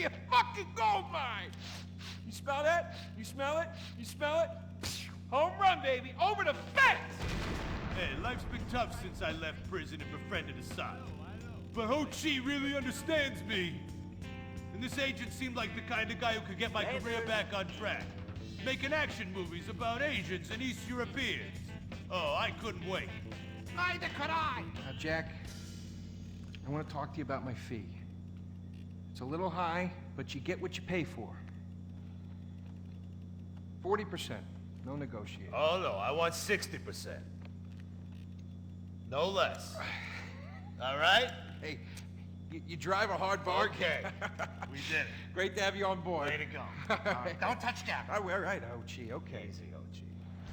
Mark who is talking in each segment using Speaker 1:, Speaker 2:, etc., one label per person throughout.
Speaker 1: be a fucking gold mine. You smell that? You smell it? You smell it? Home run, baby. Over the fence!
Speaker 2: Hey, life's been tough since I left prison and befriended Assad. But Ho Chi really understands me. And this agent seemed like the kind of guy who could get my career back on track. Making action movies about Asians and East Europeans. Oh, I couldn't wait.
Speaker 1: Neither could I.
Speaker 3: Now, Jack, I want to talk to you about my fee. It's a little high, but you get what you pay for. 40%. No negotiating.
Speaker 2: Oh, no, I want 60%. No less. All right?
Speaker 3: Hey, you drive a hard bargain.
Speaker 2: Okay. We did it.
Speaker 3: Great to have you on board.
Speaker 2: Way to go.
Speaker 1: Don't touch that.
Speaker 3: All right, Ho-Chi, okay.
Speaker 2: Easy, Ho-Chi.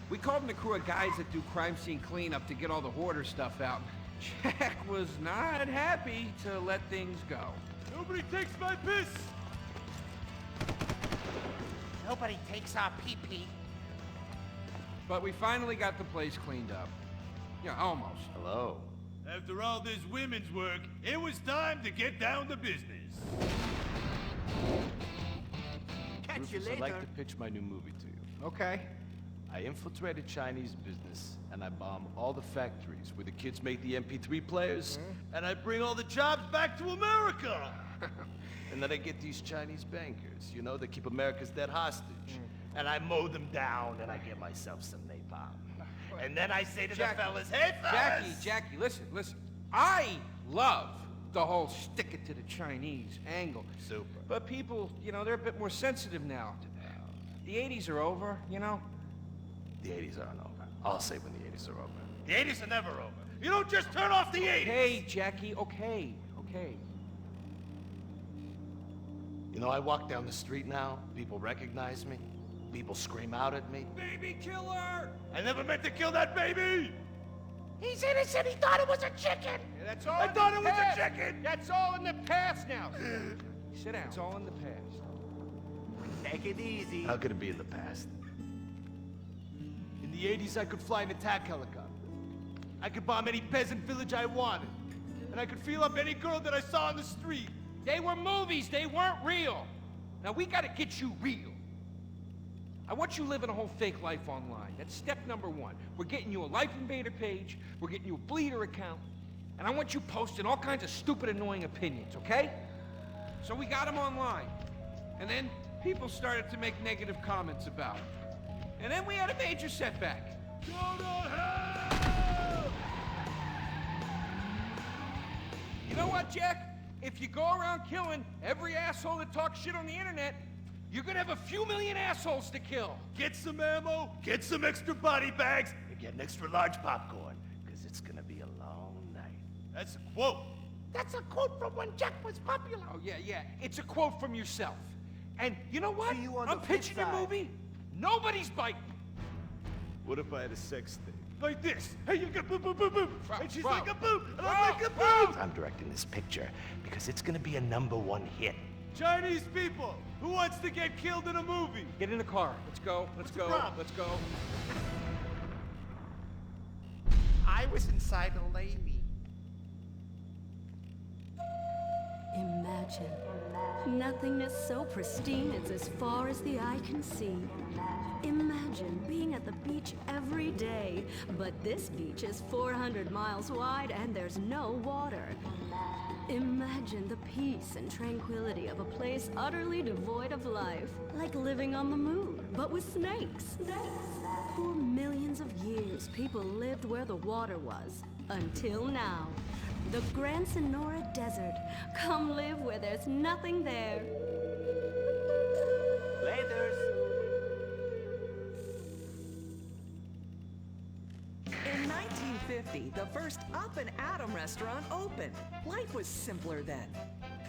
Speaker 4: We called in a crew of guys that do crime scene cleanup to get all the hoarder stuff out. Jack was not happy to let things go.
Speaker 2: Nobody takes my piss!
Speaker 1: Nobody takes our pee-pee.
Speaker 4: But we finally got the place cleaned up. Yeah, almost.
Speaker 2: Hello. After all this women's work, it was time to get down to business.
Speaker 1: Catch you
Speaker 5: Rufus,
Speaker 1: later.
Speaker 5: I'd like to pitch my new movie to you.
Speaker 4: Okay.
Speaker 5: I infiltrated Chinese business, and I bomb all the factories where the kids make the MP3 players,
Speaker 2: And I bring all the jobs back to America!
Speaker 5: and then I get these Chinese bankers, you know, that keep America's debt hostage.
Speaker 2: And I mow them down, and I get myself some napalm. And then I say to the fellas, hey fellas!
Speaker 4: Jackie, listen. I love the whole stick it to the Chinese angle.
Speaker 5: Super.
Speaker 4: But people, you know, they're a bit more sensitive now. The 80s are over, you know?
Speaker 5: The 80s aren't over. I'll say when the 80s are over.
Speaker 2: The 80s are never over. You don't just turn off the 80s!
Speaker 4: Hey, Jackie, okay.
Speaker 5: You know, I walk down the street now, people recognize me, people scream out at me.
Speaker 4: Baby killer!
Speaker 2: I never meant to kill that baby!
Speaker 1: He's innocent. He thought it was a chicken.
Speaker 4: Yeah, that's all.
Speaker 2: I
Speaker 4: in
Speaker 2: thought
Speaker 4: the
Speaker 2: it was a
Speaker 4: past.
Speaker 2: chicken!
Speaker 4: That's all in the past now. Sit down. It's all in the past.
Speaker 1: Take it easy.
Speaker 5: How could it be in the past? In the 80s, I could fly an attack helicopter. I could bomb any peasant village I wanted. And I could feel up any girl that I saw on the street.
Speaker 4: They were movies. They weren't real. Now we gotta get you real. I want you living a whole fake life online. That's step number one. We're getting you a Life Invader page. We're getting you a Bleeder account. And I want you posting all kinds of stupid, annoying opinions, okay? So we got them online. And then people started to make negative comments about it. And then we had a major setback.
Speaker 2: Go to hell!
Speaker 4: You know what, Jack? If you go around killing every asshole that talks shit on the internet, you're gonna have a few million assholes to kill.
Speaker 2: Get some ammo, get some extra body bags, and get an extra large popcorn, because it's gonna be a long night. That's a quote.
Speaker 1: That's a quote from when Jack was popular.
Speaker 4: Oh, yeah. It's a quote from yourself. And you know what?
Speaker 1: See you on
Speaker 4: I'm
Speaker 1: the flip
Speaker 4: pitching your
Speaker 1: side.
Speaker 4: movie. Nobody's biting.
Speaker 5: What if I had a sex thing?
Speaker 2: Like this. Hey, you got boop, boop, boop, boop. And she's
Speaker 4: Bro.
Speaker 2: like a boop, and
Speaker 4: Bro.
Speaker 2: I'm like a boop.
Speaker 6: I'm directing this picture because it's gonna be a #1 hit.
Speaker 2: Chinese people, who wants to get killed in a movie?
Speaker 4: Get in the car. Let's go.
Speaker 2: What's the problem?
Speaker 4: Let's go.
Speaker 1: I was inside a lady.
Speaker 7: Imagine. Nothingness so pristine it's as far as the eye can see. Imagine being at the beach every day, but this beach is 400 miles wide and there's no water. Imagine the peace and tranquility of a place utterly devoid of life, like living on the moon, but with snakes. For millions of years, people lived where the water was, until now. The Gran Sonora Desert. Come live where there's nothing there.
Speaker 1: Laters.
Speaker 8: In 1950, the first Up and Atom restaurant opened. Life was simpler then.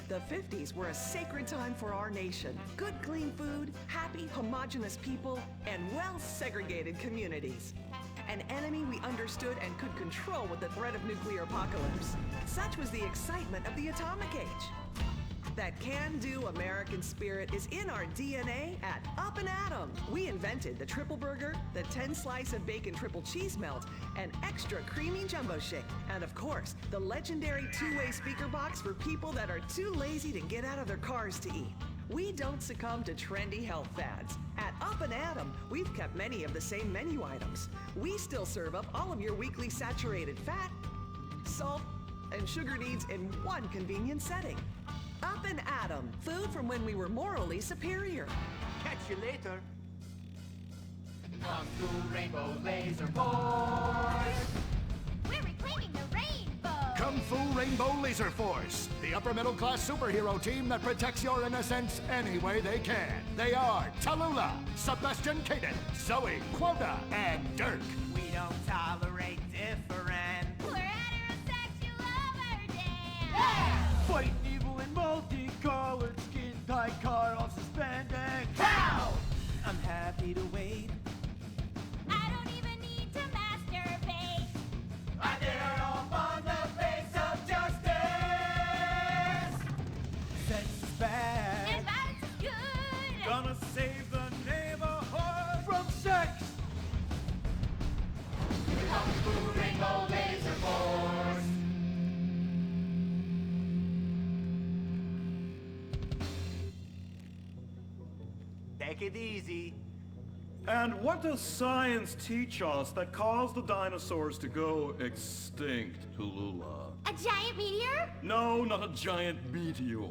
Speaker 8: The 50s were a sacred time for our nation. Good, clean food, happy, homogenous people, and well-segregated communities. An enemy we understood and could control with the threat of nuclear apocalypse. Such was the excitement of the atomic age. That can-do American spirit is in our DNA at Up and Atom. We invented the triple burger, the 10-slice of bacon triple cheese melt, and extra creamy jumbo shake. And of course, the legendary two-way speaker box for people that are too lazy to get out of their cars to eat. we don't succumb to trendy health fads. At Up and Atom, we've kept many of the same menu items. We still serve up all of your weekly saturated fat, salt, and sugar needs in one convenient setting. Up and Atom, food from when we were morally superior.
Speaker 5: Catch you later.
Speaker 9: Kung Fu Rainbow Laser Force! We're reclaiming the rainbow!
Speaker 10: Kung Fu Rainbow Laser Force, the upper middle class superhero team that protects your innocence any way they can. They are Tallulah, Sebastian Caden, Zoe, Quota, and Dirk.
Speaker 9: We don't tolerate different. We're heterosexual overdance! Yeah!
Speaker 5: Fighting evil in multicolored skin tight car off suspended.
Speaker 9: Pow!
Speaker 5: I'm happy to wait.
Speaker 9: I don't even need to masturbate.
Speaker 5: I dare off on the face of justice. Sex is bad.
Speaker 9: And violence is good.
Speaker 5: Gonna save the neighborhood from sex.
Speaker 9: Kung Fu Rainbow Laser Force!
Speaker 5: Take it easy.
Speaker 11: And what does science teach us that caused the dinosaurs to go extinct, Tallulah?
Speaker 9: A giant meteor?
Speaker 11: No, not a giant meteor.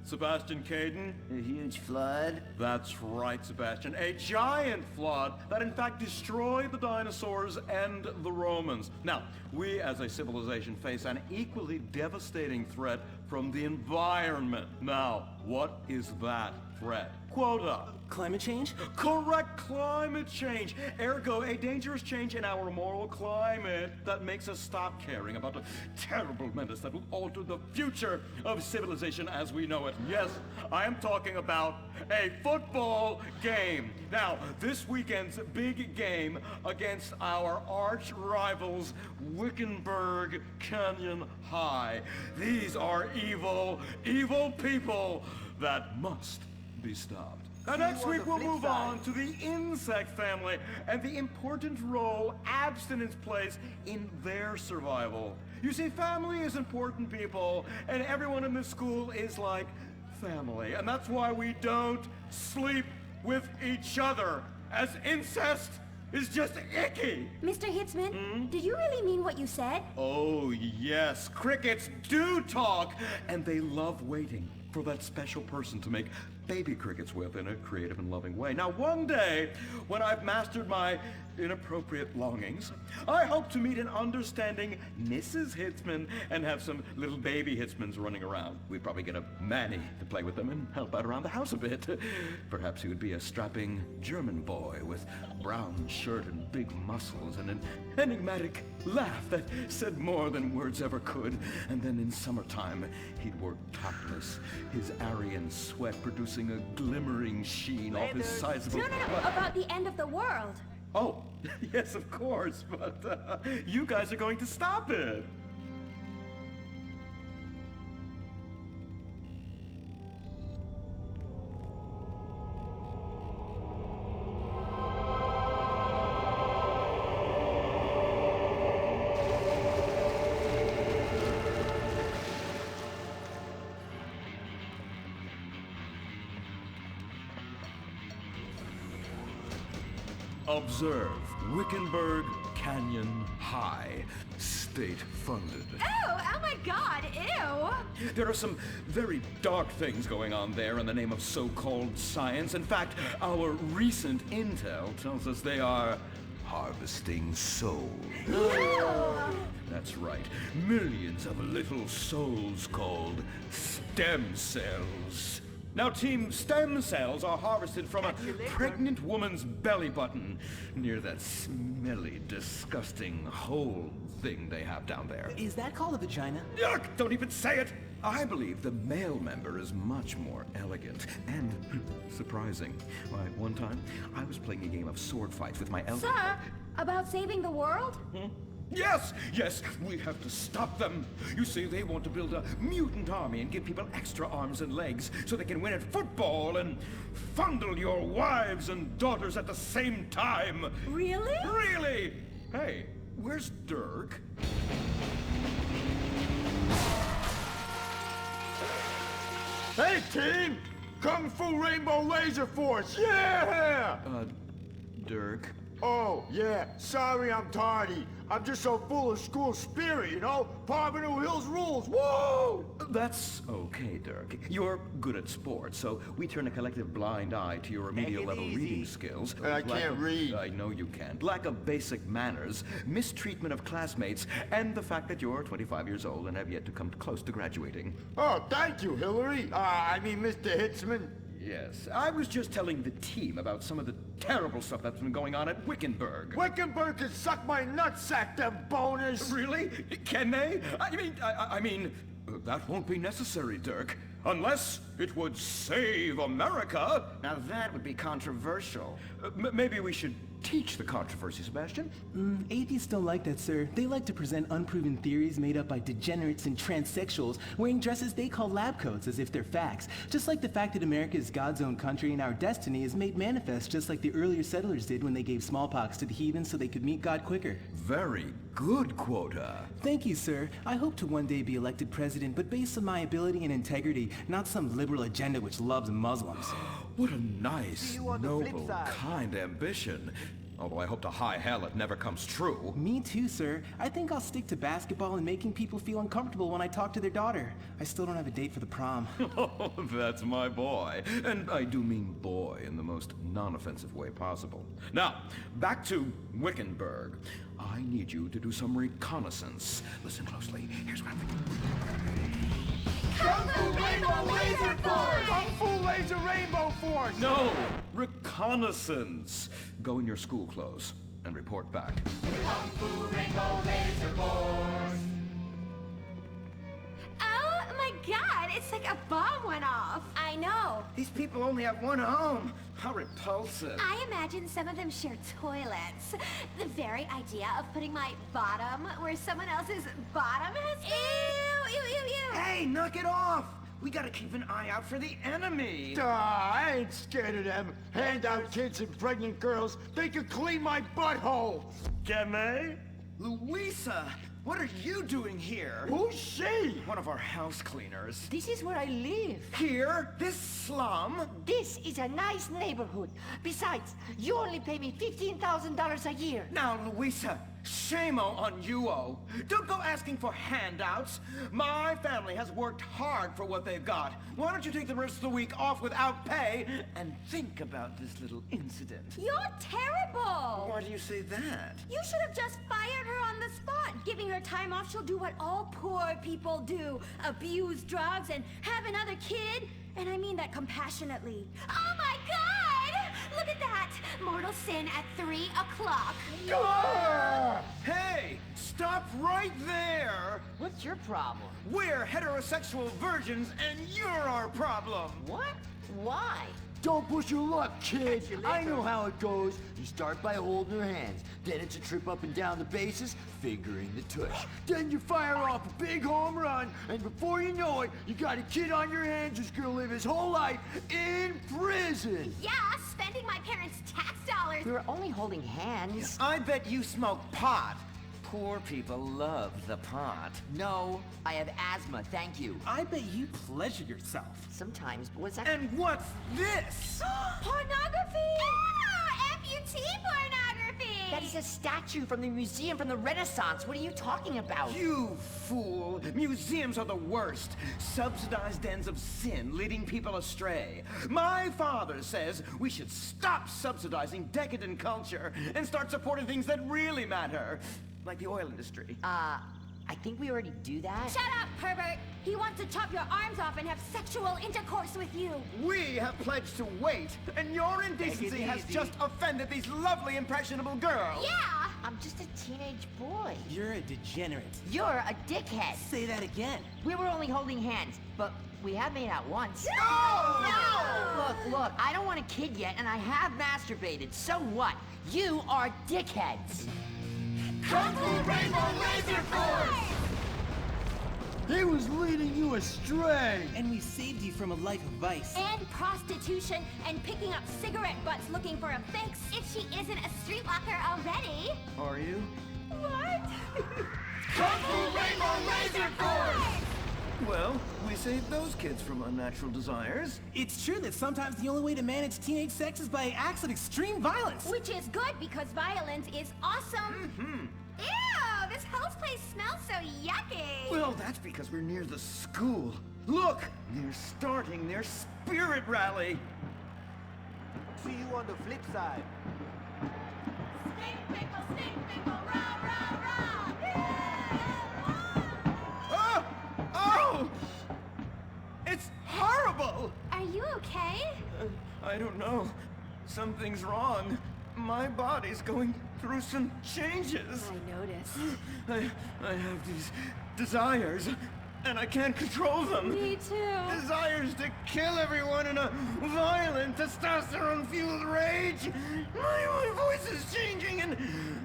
Speaker 11: Sebastian Caden?
Speaker 5: A huge flood?
Speaker 11: That's right, Sebastian. A giant flood that in fact destroyed the dinosaurs and the Romans. Now, we as a civilization face an equally devastating threat from the environment. Now, what is that threat? Quota.
Speaker 5: Climate change?
Speaker 11: Correct, climate change. Ergo, a dangerous change in our moral climate that makes us stop caring about the terrible menace that will alter the future of civilization as we know it. Yes, I am talking about a football game. Now, this weekend's big game against our arch rivals, Wickenburg Canyon High. These are evil, evil people that must be stopped. And next week we'll move on to the insect family and the important role abstinence plays in their survival. You see, family is important, people, and everyone in this school is like family. And that's why we don't sleep with each other, as incest is just icky.
Speaker 12: Mr. Hitzman, did you really mean what you said?
Speaker 11: Oh, yes. Crickets do talk, and they love waiting for that special person to make baby crickets with in a creative and loving way. Now, one day, when I've mastered my inappropriate longings, I hope to meet an understanding Mrs. Hitzman and have some little baby Hitzmans running around. We'd probably get a Manny to play with them and help out around the house a bit. Perhaps he would be a strapping German boy with brown shirt and big muscles and an enigmatic laugh that said more than words ever could. And then in summertime, he'd work topless, his Aryan sweat producing a glimmering sheen off his sizable...
Speaker 12: No, about the end of the world.
Speaker 11: Oh, yes, of course, but you guys are going to stop it. Observe Wickenburg Canyon High, state-funded.
Speaker 12: Oh my God, ew!
Speaker 11: There are some very dark things going on there in the name of so-called science. In fact, our recent intel tells us they are harvesting souls. That's right. Millions of little souls called stem cells. Now, Team Stem Cells are harvested from a pregnant woman's belly button near that smelly, disgusting hole thing they have down there.
Speaker 5: Is that called a vagina?
Speaker 11: Yuck! Don't even say it! I believe the male member is much more elegant and surprising. Why, one time, I was playing a game of sword fights with my elder...
Speaker 12: Sir, about saving the world?
Speaker 11: Yes, we have to stop them. You see, they want to build a mutant army and give people extra arms and legs so they can win at football and fondle your wives and daughters at the same time.
Speaker 12: Really?
Speaker 11: Really? Hey, where's Dirk?
Speaker 5: Hey, team!
Speaker 13: Kung Fu Rainbow Laser Force, yeah!
Speaker 11: Dirk.
Speaker 13: Oh, yeah, sorry I'm tardy. I'm just so full of school spirit, you know? Parvenu Hills rules, woo!
Speaker 11: That's okay, Dirk. You're good at sports, so we turn a collective blind eye to your remedial level reading skills.
Speaker 13: I can't read.
Speaker 11: I know you can't. Lack of basic manners, mistreatment of classmates, and the fact that you're 25 years old and have yet to come close to graduating.
Speaker 13: Oh, thank you, Hillary. I mean, Mr. Hitzman.
Speaker 11: Yes, I was just telling the team about some of the terrible stuff that's been going on at Wickenburg.
Speaker 13: Wickenburg can suck my nutsack, them boners!
Speaker 11: Really? Can they? I mean, that won't be necessary, Dirk. Unless it would save America.
Speaker 5: Now that would be controversial.
Speaker 11: Maybe we should teach the controversy, Sebastian.
Speaker 14: Atheists don't like that, sir. They like to present unproven theories made up by degenerates and transsexuals wearing dresses they call lab coats as if they're facts. Just like the fact that America is God's own country and our destiny is made manifest just like the earlier settlers did when they gave smallpox to the heathens so they could meet God quicker.
Speaker 11: Very good, Quota.
Speaker 14: Thank you, sir. I hope to one day be elected president, but based on my ability and integrity, not some liberal agenda which loves Muslims.
Speaker 11: What a nice, noble, kind ambition. Although I hope to high hell it never comes true.
Speaker 14: Me too, sir. I think I'll stick to basketball and making people feel uncomfortable when I talk to their daughter. I still don't have a date for the prom.
Speaker 11: Oh, that's my boy. And I do mean boy in the most non-offensive way possible. Now, back to Wickenburg. I need you to do some reconnaissance. Listen closely. Here's what I'm thinking.
Speaker 13: Kung Fu Rainbow Laser Force! Kung Fu Laser Rainbow Force!
Speaker 11: No! Reconnaissance! Go in your school clothes and report back.
Speaker 9: Kung Fu Rainbow Laser Force.
Speaker 12: Oh my god, it's like a bomb went off. I know.
Speaker 5: These people only have one home. How repulsive.
Speaker 12: I imagine some of them share toilets. The very idea of putting my bottom where someone else's bottom has been. Ew, ew, ew, ew.
Speaker 5: Hey, knock it off! We gotta keep an eye out for the enemy.
Speaker 13: I ain't scared of them. Handout kids and pregnant girls. They can clean my butthole.
Speaker 5: Can they? Louisa, what are you doing here?
Speaker 13: Who's she?
Speaker 5: One of our house cleaners.
Speaker 15: This is where I live.
Speaker 5: Here? This slum?
Speaker 15: This is a nice neighborhood. Besides, you only pay me $15,000 a year.
Speaker 5: Now, Louisa, shame-o on you-o. Don't go asking for handouts. My family has worked hard for what they've got. Why don't you take the rest of the week off without pay and think about this little incident?
Speaker 12: You're terrible.
Speaker 5: Why do you say that?
Speaker 12: You should have just fired her on the spot. Giving her time off, she'll do what all poor people do. Abuse drugs and have another kid. And I mean that compassionately. Oh my god! Look at that! Mortal sin at 3 o'clock.
Speaker 5: Hey! Stop right there!
Speaker 15: What's your problem?
Speaker 5: We're heterosexual virgins and you're our problem!
Speaker 15: What? Why?
Speaker 16: Don't push your luck, kid. I know how it goes. You start by holding her hands. Then it's a trip up and down the bases, fingering the tush. Then you fire off a big home run, and before you know it, you got a kid on your hands who's gonna live his whole life in prison.
Speaker 12: Yeah, spending my parents' tax dollars.
Speaker 15: We were only holding hands.
Speaker 5: I bet you smoke pot. Poor people love the pot.
Speaker 15: No, I have asthma, thank you.
Speaker 14: I bet you pleasure yourself.
Speaker 15: Sometimes, but what's that?
Speaker 5: And what's this?
Speaker 12: Pornography! Amputee pornography!
Speaker 15: That is a statue from the museum from the Renaissance. What are you talking about?
Speaker 5: You fool! Museums are the worst. Subsidized dens of sin, leading people astray. My father says we should stop subsidizing decadent culture and start supporting things that really matter. Like the oil industry.
Speaker 15: I think we already do that.
Speaker 12: Shut up, pervert! He wants to chop your arms off and have sexual intercourse with you.
Speaker 5: We have pledged to wait, and your indecency has just offended these lovely, impressionable girls.
Speaker 12: Yeah!
Speaker 15: I'm just a teenage boy.
Speaker 14: You're a degenerate.
Speaker 15: You're a dickhead.
Speaker 14: Say that again.
Speaker 15: We were only holding hands, but we have made out once.
Speaker 12: No!
Speaker 15: Look, I don't want a kid yet, and I have masturbated. So what? You are dickheads.
Speaker 13: Kung Fu Rainbow Laser Force! He was leading you astray!
Speaker 14: And we saved you from a life of vice.
Speaker 12: And prostitution and picking up cigarette butts looking for a fix if she isn't a streetwalker already.
Speaker 5: Are you?
Speaker 12: What?
Speaker 13: Kung Fu Rainbow Laser Force!
Speaker 5: Well, we saved those kids from unnatural desires.
Speaker 14: It's true that sometimes the only way to manage teenage sex is by acts of extreme violence.
Speaker 12: Which is good because violence is awesome. Ew, this whole place smells so yucky.
Speaker 5: Well, that's because we're near the school. Look, they're starting their spirit rally.
Speaker 16: See you on the flip side.
Speaker 12: Stink pickle, rah, rah, rah.
Speaker 5: Oh! Oh! It's horrible!
Speaker 12: Are you okay?
Speaker 5: I don't know. Something's wrong. My body's going through some changes.
Speaker 12: I noticed.
Speaker 5: I have these desires, and I can't control them.
Speaker 12: Me too.
Speaker 5: Desires to kill everyone in a violent, testosterone-fueled rage. My voice is changing, and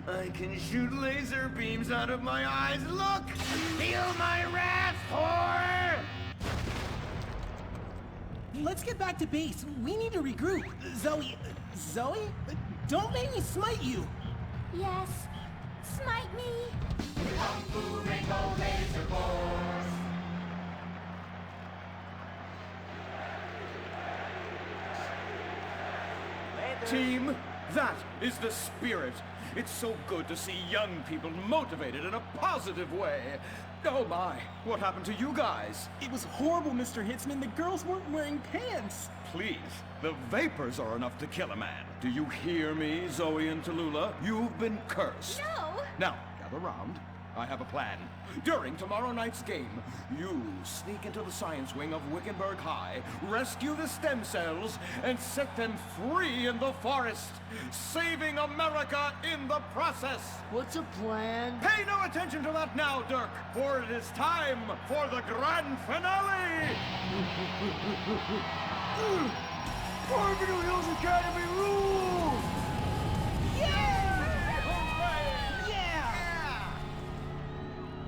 Speaker 5: I can shoot laser beams out of my eyes. Look! Feel my wrath, whore!
Speaker 14: Let's get back to base. We need to regroup. Zoe? Don't make me smite you.
Speaker 12: Yes, smite me.
Speaker 17: Kung Fu Rainbow Laser Force.
Speaker 11: Team, that is the spirit. It's so good to see young people motivated in a positive way. Oh my, what happened to you guys?
Speaker 14: It was horrible, Mr. Hitzman. The girls weren't wearing pants.
Speaker 11: Please, the vapors are enough to kill a man. Do you hear me, Zoe and Tallulah? You've been cursed.
Speaker 12: No.
Speaker 11: Now, gather round. I have a plan. During tomorrow night's game, you sneak into the science wing of Wickenburg High, rescue the stem cells, and set them free in the forest, saving America in the process.
Speaker 16: What's a plan?
Speaker 11: Pay no attention to that now, Dirk, for it is time for the grand finale!
Speaker 13: Barbaro Hills Academy rules!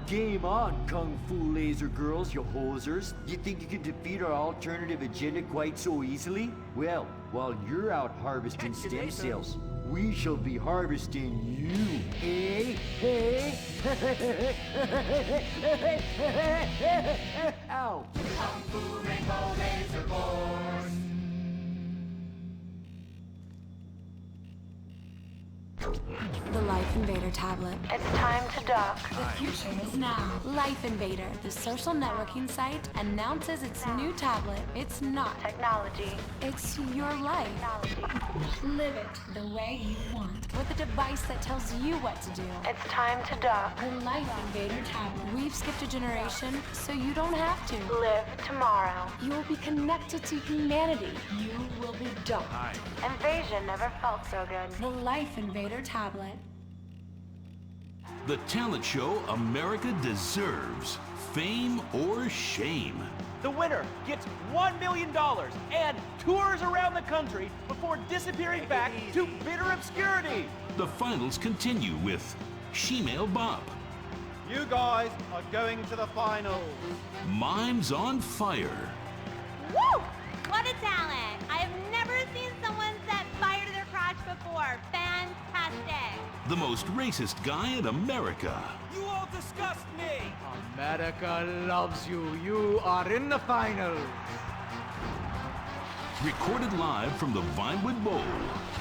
Speaker 16: Game on, Kung Fu Laser Girls, you hosers. You think you can defeat our alternative agenda quite so easily? Well, while you're out harvesting stem cells, we shall be harvesting you, eh? Hey? Ow!
Speaker 17: Kung Fu Rainbow Laser Force.
Speaker 7: The Life Invader tablet. It's time to dock.
Speaker 12: The future is now.
Speaker 7: Life Invader, the social networking site, announces its new tablet. It's not technology. It's your life.
Speaker 12: Live it the way you want.
Speaker 7: With a device that tells you what to do. It's time to dock.
Speaker 12: The Life Invader tablet.
Speaker 7: We've skipped a generation, so you don't have to. Live tomorrow. You will be connected to humanity.
Speaker 12: You will be docked.
Speaker 7: Invasion never felt so good.
Speaker 12: The Life Invader tablet.
Speaker 18: The talent show America deserves. Fame or shame.
Speaker 6: The winner gets $1 million and tours around the country before disappearing back to bitter obscurity.
Speaker 18: The finals continue with Shemale Bop.
Speaker 19: You guys are going to the finals.
Speaker 18: Mimes on Fire.
Speaker 9: Woo! What a talent! I have never seen someone set fire to their crotch before. Fantastic!
Speaker 18: The most racist guy in America.
Speaker 4: You all disgust me!
Speaker 19: America loves you. You are in the final.
Speaker 18: Recorded live from the Vinewood Bowl.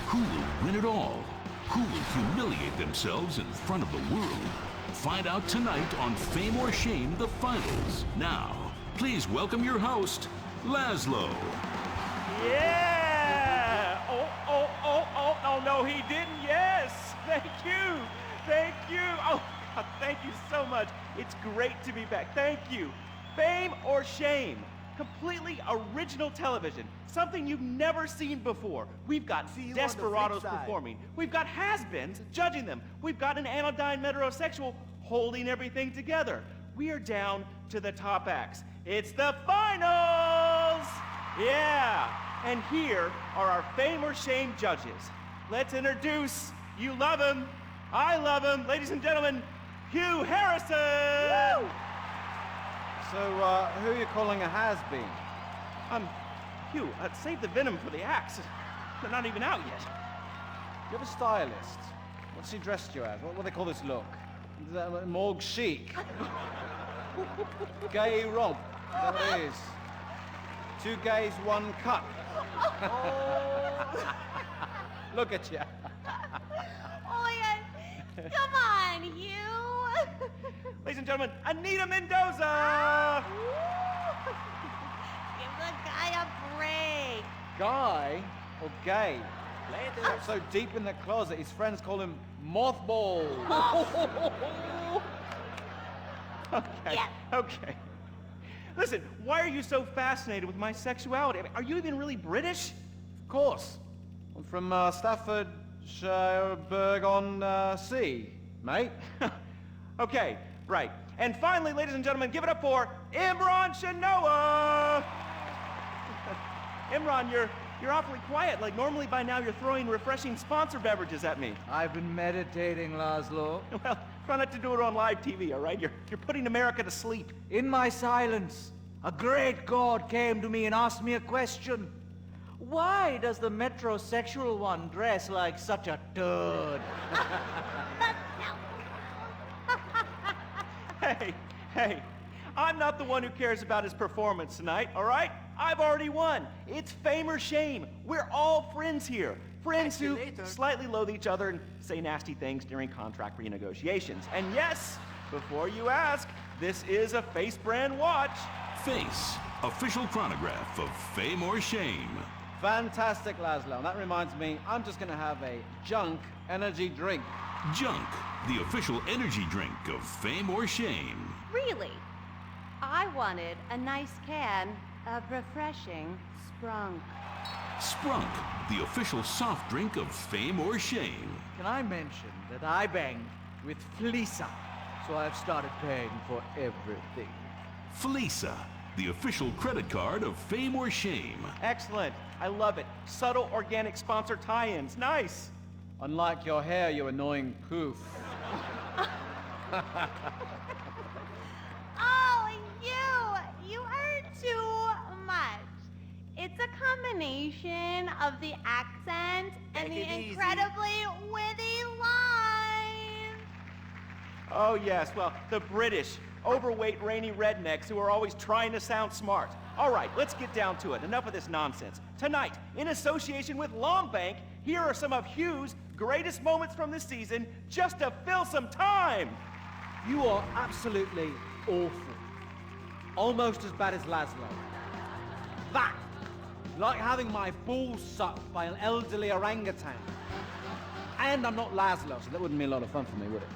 Speaker 18: Who will win it all? Who will humiliate themselves in front of the world? Find out tonight on Fame or Shame, the finals. Now, please welcome your host, Laszlo.
Speaker 6: Yeah! Oh, no, he didn't. Yes! Thank you! Thank you! Oh, God, thank you so much. It's great to be back. Thank you. Fame or Shame? Completely original television. Something you've never seen before. We've got desperados performing. We've got has-beens judging them. We've got an anodyne metrosexual holding everything together. We are down to the top acts. It's the finals! Yeah! And here are our Fame or Shame judges. Let's introduce, you love him, I love him, ladies and gentlemen, Hugh Harrison! Woo!
Speaker 19: So, who are you calling a has-been?
Speaker 6: Hugh, save the venom for the acts. They're not even out yet.
Speaker 19: You have a stylist. What's he dressed you as? What do they call this look? Morgue chic. Gay Rob. There it is. 2 gays, 1 cup. Look at you.
Speaker 9: Oh my God. Come on, you.
Speaker 6: Ladies and gentlemen, Anita Mendoza!
Speaker 9: Give the guy a break.
Speaker 19: Guy or gay? So deep in the closet, his friends call him Mothball.
Speaker 6: Okay, okay. Listen, why are you so fascinated with my sexuality? I mean, are you even really British?
Speaker 19: Of course. I'm from Staffordshire-on-Sea, mate.
Speaker 6: Okay, right. And finally, ladies and gentlemen, give it up for Imran Shanoa! Imran, you're awfully quiet. Like, normally by now you're throwing refreshing sponsor beverages at me.
Speaker 20: I've been meditating, Laszlo.
Speaker 6: Well, try not to do it on live TV, all right? You're putting America to sleep.
Speaker 20: In my silence, a great god came to me and asked me a question. Why does the metrosexual one dress like such a turd?
Speaker 6: Hey, I'm not the one who cares about his performance tonight, all right? I've already won. It's fame or shame. We're all friends here. Friends who slightly loathe each other and say nasty things during contract renegotiations. And yes, before you ask, this is a Face brand watch.
Speaker 18: Face, official chronograph of Fame or Shame.
Speaker 19: Fantastic, Laszlo. And that reminds me, I'm just going to have a junk energy drink.
Speaker 18: Junk, the official energy drink of Fame or Shame.
Speaker 9: Really? I wanted a nice can of refreshing Sprunk.
Speaker 18: Sprunk, the official soft drink of Fame or Shame.
Speaker 20: Can I mention that I banged with Fleesa, so I've started paying for everything.
Speaker 18: Fleesa, the official credit card of Fame or Shame.
Speaker 6: Excellent. I love it. Subtle organic sponsor tie-ins. Nice.
Speaker 19: Unlike your hair, you annoying poof.
Speaker 9: Oh, you are too much. It's a combination of the accent and the incredibly witty lines.
Speaker 6: Oh, yes. Well, the British, overweight, rainy rednecks who are always trying to sound smart. All right, let's get down to it. Enough of this nonsense. Tonight, in association with Longbank, here are some of Hugh's greatest moments from the season just to fill some time.
Speaker 20: You are absolutely awful. Almost as bad as Laszlo. That, like having my balls sucked by an elderly orangutan. And I'm not Laszlo, so that wouldn't be a lot of fun for me, would it?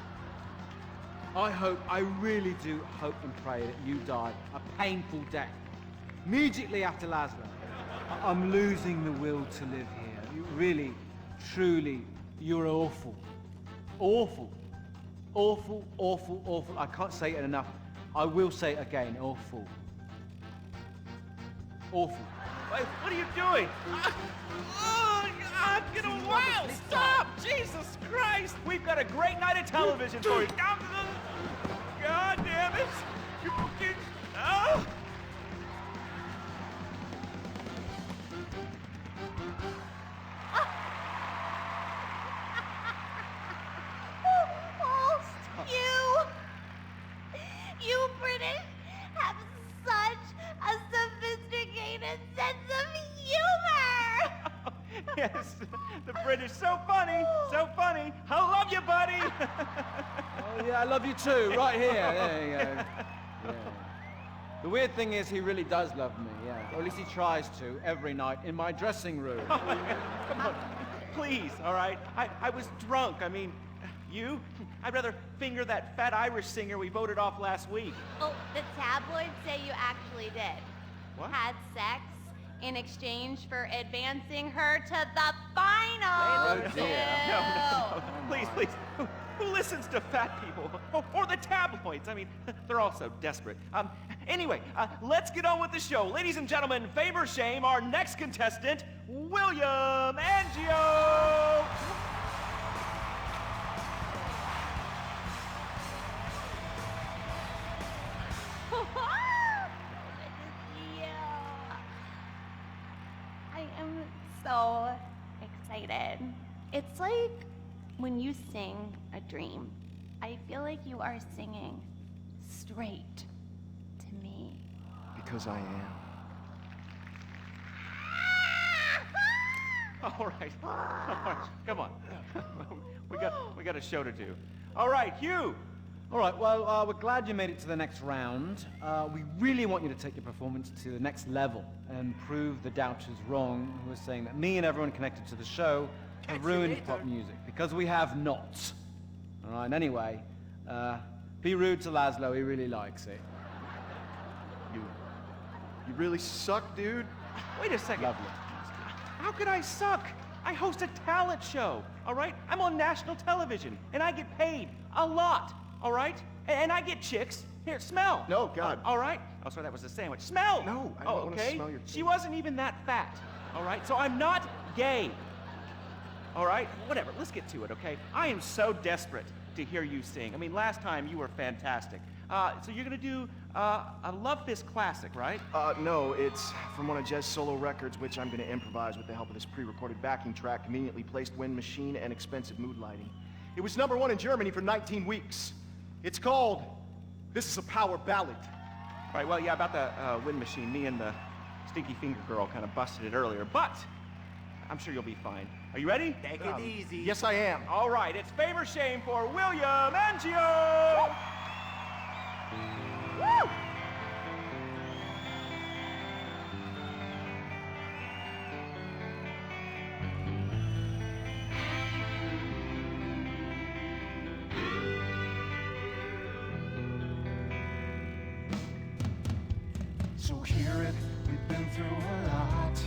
Speaker 20: I really do hope and pray that you die a painful death. Immediately after Laszlo. I'm losing the will to live here. You really, truly, you're awful. Awful. Awful, awful, awful. I can't say it enough. I will say it again. Awful. Awful.
Speaker 6: Wait, what are you doing? Oh, God, get a while! Stop! Jesus Christ! We've got a great night of television for you. God damn it! Oh!
Speaker 9: You British have such a sophisticated sense of humor!
Speaker 6: Yes, the British, so funny, so funny. I love you, buddy!
Speaker 19: Oh, yeah, I love you too, right here. There you go. Yeah. The weird thing is he really does love me, yeah. Or at least he tries to, every night, in my dressing room.
Speaker 6: Come on, please, all right? I was drunk, I mean, you? I'd rather finger that fat Irish singer we voted off last week.
Speaker 9: Oh, the tabloids say you actually did.
Speaker 6: What?
Speaker 9: Had sex in exchange for advancing her to the finals.
Speaker 6: Oh, dear. No. Please, please. Who listens to fat people? Or the tabloids? I mean, they're all so desperate. Anyway, let's get on with the show. Ladies and gentlemen, Fame or Shame, our next contestant, William Angio!
Speaker 9: I am so excited. It's like when you sing a dream. I feel like you are singing straight to me.
Speaker 3: because I am.
Speaker 6: All right. Come on. we got a show to do. All right, Hugh.
Speaker 20: All right, well, we're glad you made it to the next round. We really want you to take your performance to the next level and prove the doubters wrong who are saying that me and everyone connected to the show have ruined pop music, because we have not. All right, and anyway, be rude to Laszlo, he really likes it.
Speaker 3: You really suck, dude.
Speaker 6: Wait a second.
Speaker 20: Lovely.
Speaker 6: How could I suck? I host a talent show, all right? I'm on national television, and I get paid a lot, all right? And I get chicks. Here, smell.
Speaker 3: No, God.
Speaker 6: All right? Oh, sorry, that was a sandwich. Smell!
Speaker 3: No, I don't want to
Speaker 6: okay?
Speaker 3: smell your
Speaker 6: She wasn't even that fat, all right? So I'm not gay, all right? Whatever, let's get to it, okay? I am so desperate to hear you sing. I mean, last time you were fantastic. So you're gonna do a Love Fist classic, right?
Speaker 3: No, it's from one of Jez's solo records, which I'm gonna improvise with the help of this pre-recorded backing track, conveniently placed wind machine and expensive mood lighting. It was #1 in Germany for 19 weeks. It's called This Is a Power Ballad.
Speaker 6: Right, well, yeah, about the wind machine, me and the Stinky Finger Girl kind of busted it earlier, but I'm sure you'll be fine. Are you ready?
Speaker 16: Take it easy.
Speaker 3: Yes, I am.
Speaker 6: All right, it's Fame or Shame for William Angio! Woo!
Speaker 21: So hear it, we've been through a lot.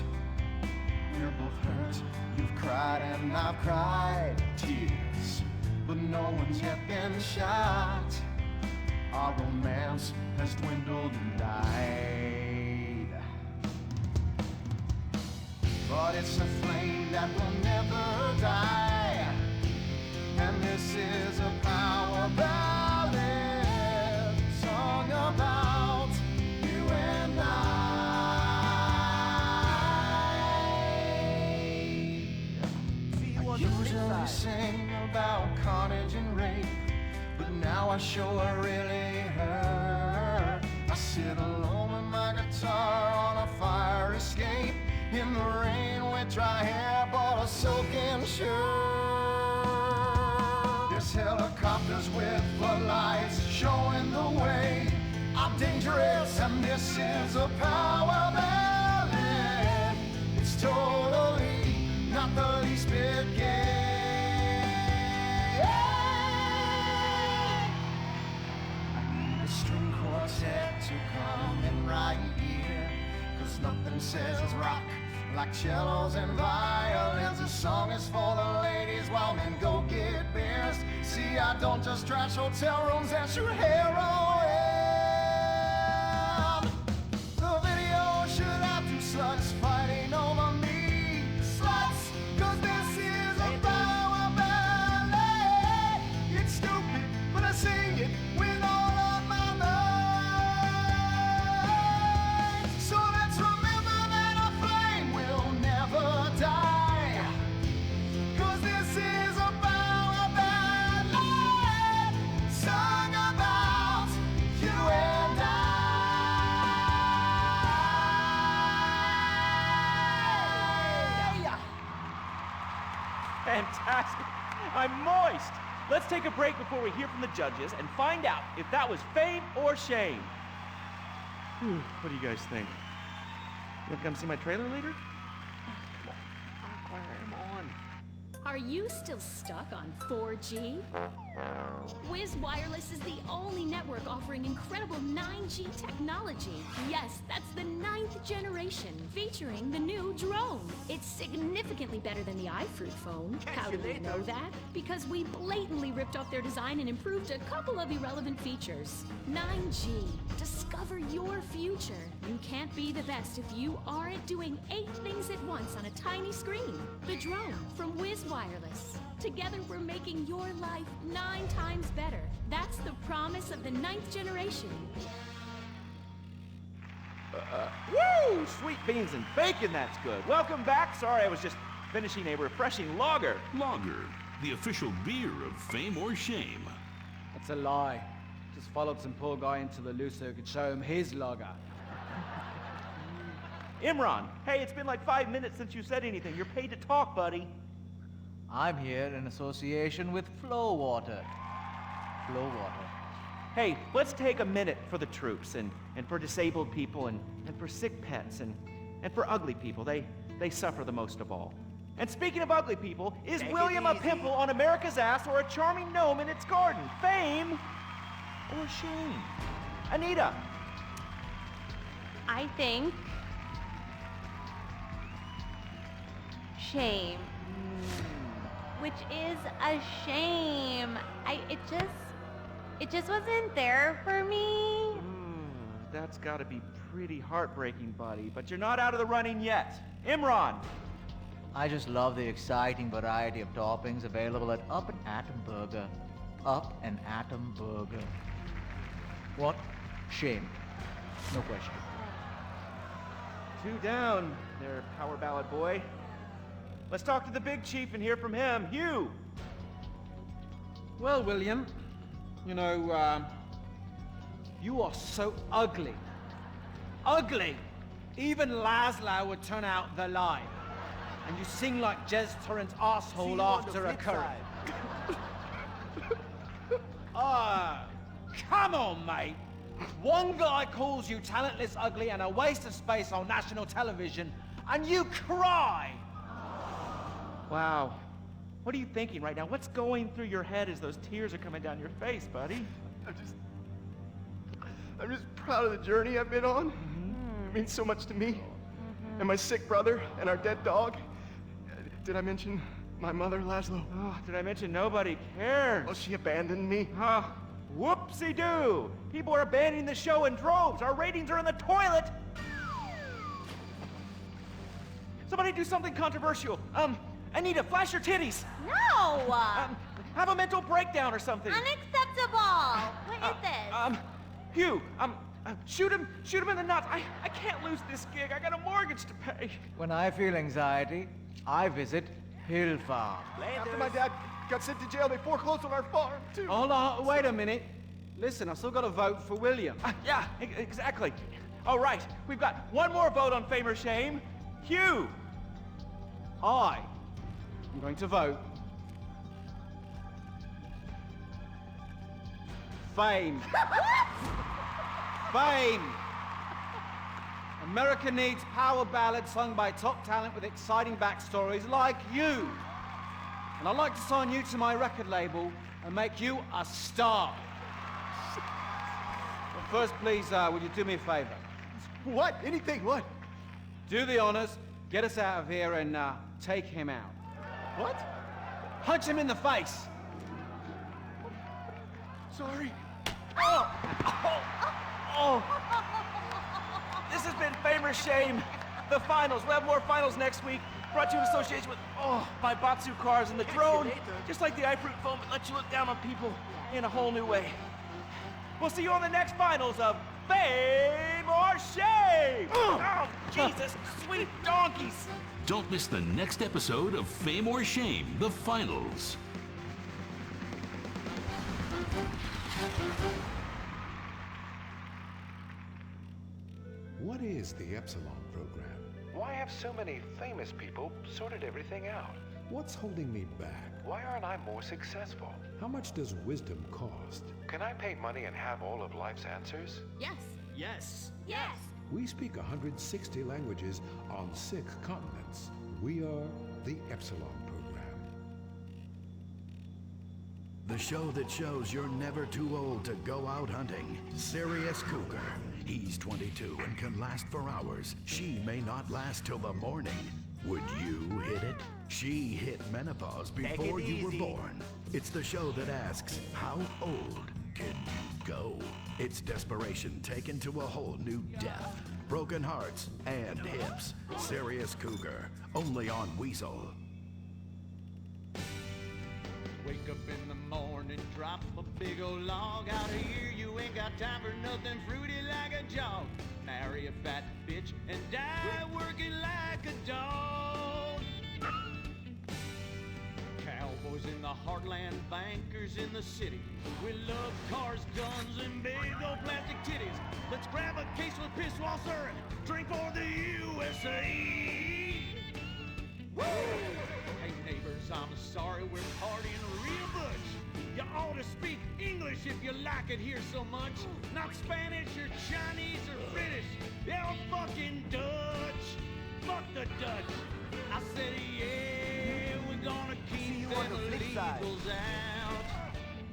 Speaker 21: We're both hurt, you've cried and I've cried tears, but no one's yet been shot. Our romance has dwindled and died, but it's a flame that will never die. And this is a power ballad, song about you and I usually sing about carnage and rape, but now I sure really hurt. I sit alone with my guitar on a fire escape, in the rain with dry hair but a soaking shirt. There's helicopters with floodlights showing the way. I'm dangerous and this is a power ballad. It's totally not the least bit gay. A string quartet to come in right here, 'cause nothing says rock like cellos and violins. This song is for the ladies while men go get beers. See, I don't just trash hotel rooms and shoot heroin. The video should have two sluts fighting over me. Sluts, 'cause this is a power ballad. It's stupid, but I sing it with all of my might. So let's remember that a flame will never die, 'cause this is a power ballad, sung about you and I.
Speaker 6: Fantastic. I'm moist. Let's take a break before we hear from the judges and find out if that was fame or shame. Whew, what do you guys think? You want to come see my trailer later? I'm on.
Speaker 7: Are you still stuck on 4G? Wiz Wireless is the only network offering incredible 9G technology. Yes, that's the 9th generation, featuring the new drone. It's significantly better than the iFruit phone. How do we know that? Because we blatantly ripped off their design and improved a couple of irrelevant features. 9G. Discover your future. You can't be the best if you aren't doing 8 things at once on a tiny screen. The drone from Wiz Wireless. Together we're making your life 9 times better. That's the promise of the 9th generation.
Speaker 6: Woo! Sweet beans and bacon, that's good. Welcome back. Sorry, I was just finishing a refreshing lager.
Speaker 18: Lager, the official beer of Fame or Shame.
Speaker 20: That's a lie. Just followed some poor guy into the loo so he could show him his lager.
Speaker 6: Imran, hey, it's been like 5 minutes since you said anything. You're paid to talk, buddy.
Speaker 20: I'm here in association with Flow Water. Flow Water.
Speaker 6: Hey, let's take a minute for the troops and for disabled people and for sick pets and for ugly people. They suffer the most of all. And speaking of ugly people, is William a pimple on America's ass or a charming gnome in its garden? Fame or shame? Anita.
Speaker 9: I think shame. Which is a shame. It just wasn't there for me.
Speaker 6: That's gotta be pretty heartbreaking, buddy. But you're not out of the running yet. Imran.
Speaker 20: I just love the exciting variety of toppings available at Up and Atom Burger. Up and Atom Burger. What? Shame. No question.
Speaker 6: 2 down there, power ballad boy. Let's talk to the big chief and hear from him. Hugh!
Speaker 19: Well, William, you know, you are so ugly. Ugly! Even Laszlo would turn out the light. And you sing like Jez Torrance' asshole after a curry. Come on, mate. One guy calls you talentless, ugly, and a waste of space on national television, and you cry!
Speaker 6: Wow. What are you thinking right now? What's going through your head as those tears are coming down your face, buddy?
Speaker 3: I'm just proud of the journey I've been on. It means so much to me. And my sick brother and our dead dog. Did I mention my mother, Laszlo?
Speaker 6: Oh, did I mention nobody cares?
Speaker 3: Oh, she abandoned me.
Speaker 6: Whoopsie-doo! People are abandoning the show in droves. Our ratings are in the toilet. Somebody do something controversial. Anita, flash your titties.
Speaker 9: No!
Speaker 6: Have a mental breakdown or something.
Speaker 9: Unacceptable! What is this?
Speaker 6: Hugh, shoot him in the nuts. I can't lose this gig. I got a mortgage to pay.
Speaker 20: When I feel anxiety, I visit Hill Farm.
Speaker 3: After my dad got sent to jail, they foreclosed on our farm, too.
Speaker 19: Hold on, wait a minute. Listen, I've still got to vote for William.
Speaker 6: Yeah, exactly. All right, we've got one more vote on Fame or Shame. Hugh!
Speaker 19: I'm going to vote Fame. Fame. America needs power ballads sung by top talent with exciting backstories like you. And I'd like to sign you to my record label and make you a star. But first, please, would you do me a favor?
Speaker 3: What? Anything? What?
Speaker 19: Do the honors, get us out of here, and take him out.
Speaker 3: What?
Speaker 19: Punch him in the face.
Speaker 3: Sorry.
Speaker 6: Oh! This has been Fame or Shame, the finals. We'll have more finals next week. Brought to you in association with, my Batsu cars and the drone. Just like the iFruit foam, it lets you look down on people in a whole new way. We'll see you on the next finals of Fame or Shame! Oh, Jesus, sweet donkeys!
Speaker 18: Don't miss the next episode of Fame or Shame, the finals.
Speaker 2: What is the Epsilon program?
Speaker 22: Why have so many famous people sorted everything out?
Speaker 2: What's holding me back?
Speaker 22: Why aren't I more successful?
Speaker 2: How much does wisdom cost?
Speaker 22: Can I pay money and have all of life's answers?
Speaker 12: Yes.
Speaker 3: Yes.
Speaker 12: Yes.
Speaker 2: We speak 160 languages on 6 continents. We are the Epsilon program.
Speaker 23: The show that shows you're never too old to go out hunting. Sirius Cougar. He's 22 and can last for hours. She may not last till the morning. Would you hit it? She hit menopause before you were born. It's the show that asks, how old can you go? It's desperation taken to a whole new depth. Broken hearts and hips. Sirius Cougar. Only on Weasel.
Speaker 24: Wake up in the morning, drop a big old log out of here. You ain't got time for nothing fruity like a jog. Marry a fat bitch and die working like a dog. Cowboys in the heartland bankers in the city. We love cars, guns, and big old plastic titties. Let's grab a case of Pisswasser and drink for the USA. Woo! Hey neighbors, I'm sorry we're partying real butch. You ought to speak English if you like it here so much. Not Spanish or Chinese or British. Yeah, or fucking Dutch. Fuck the Dutch. I said, yeah, we're gonna keep them illegals out.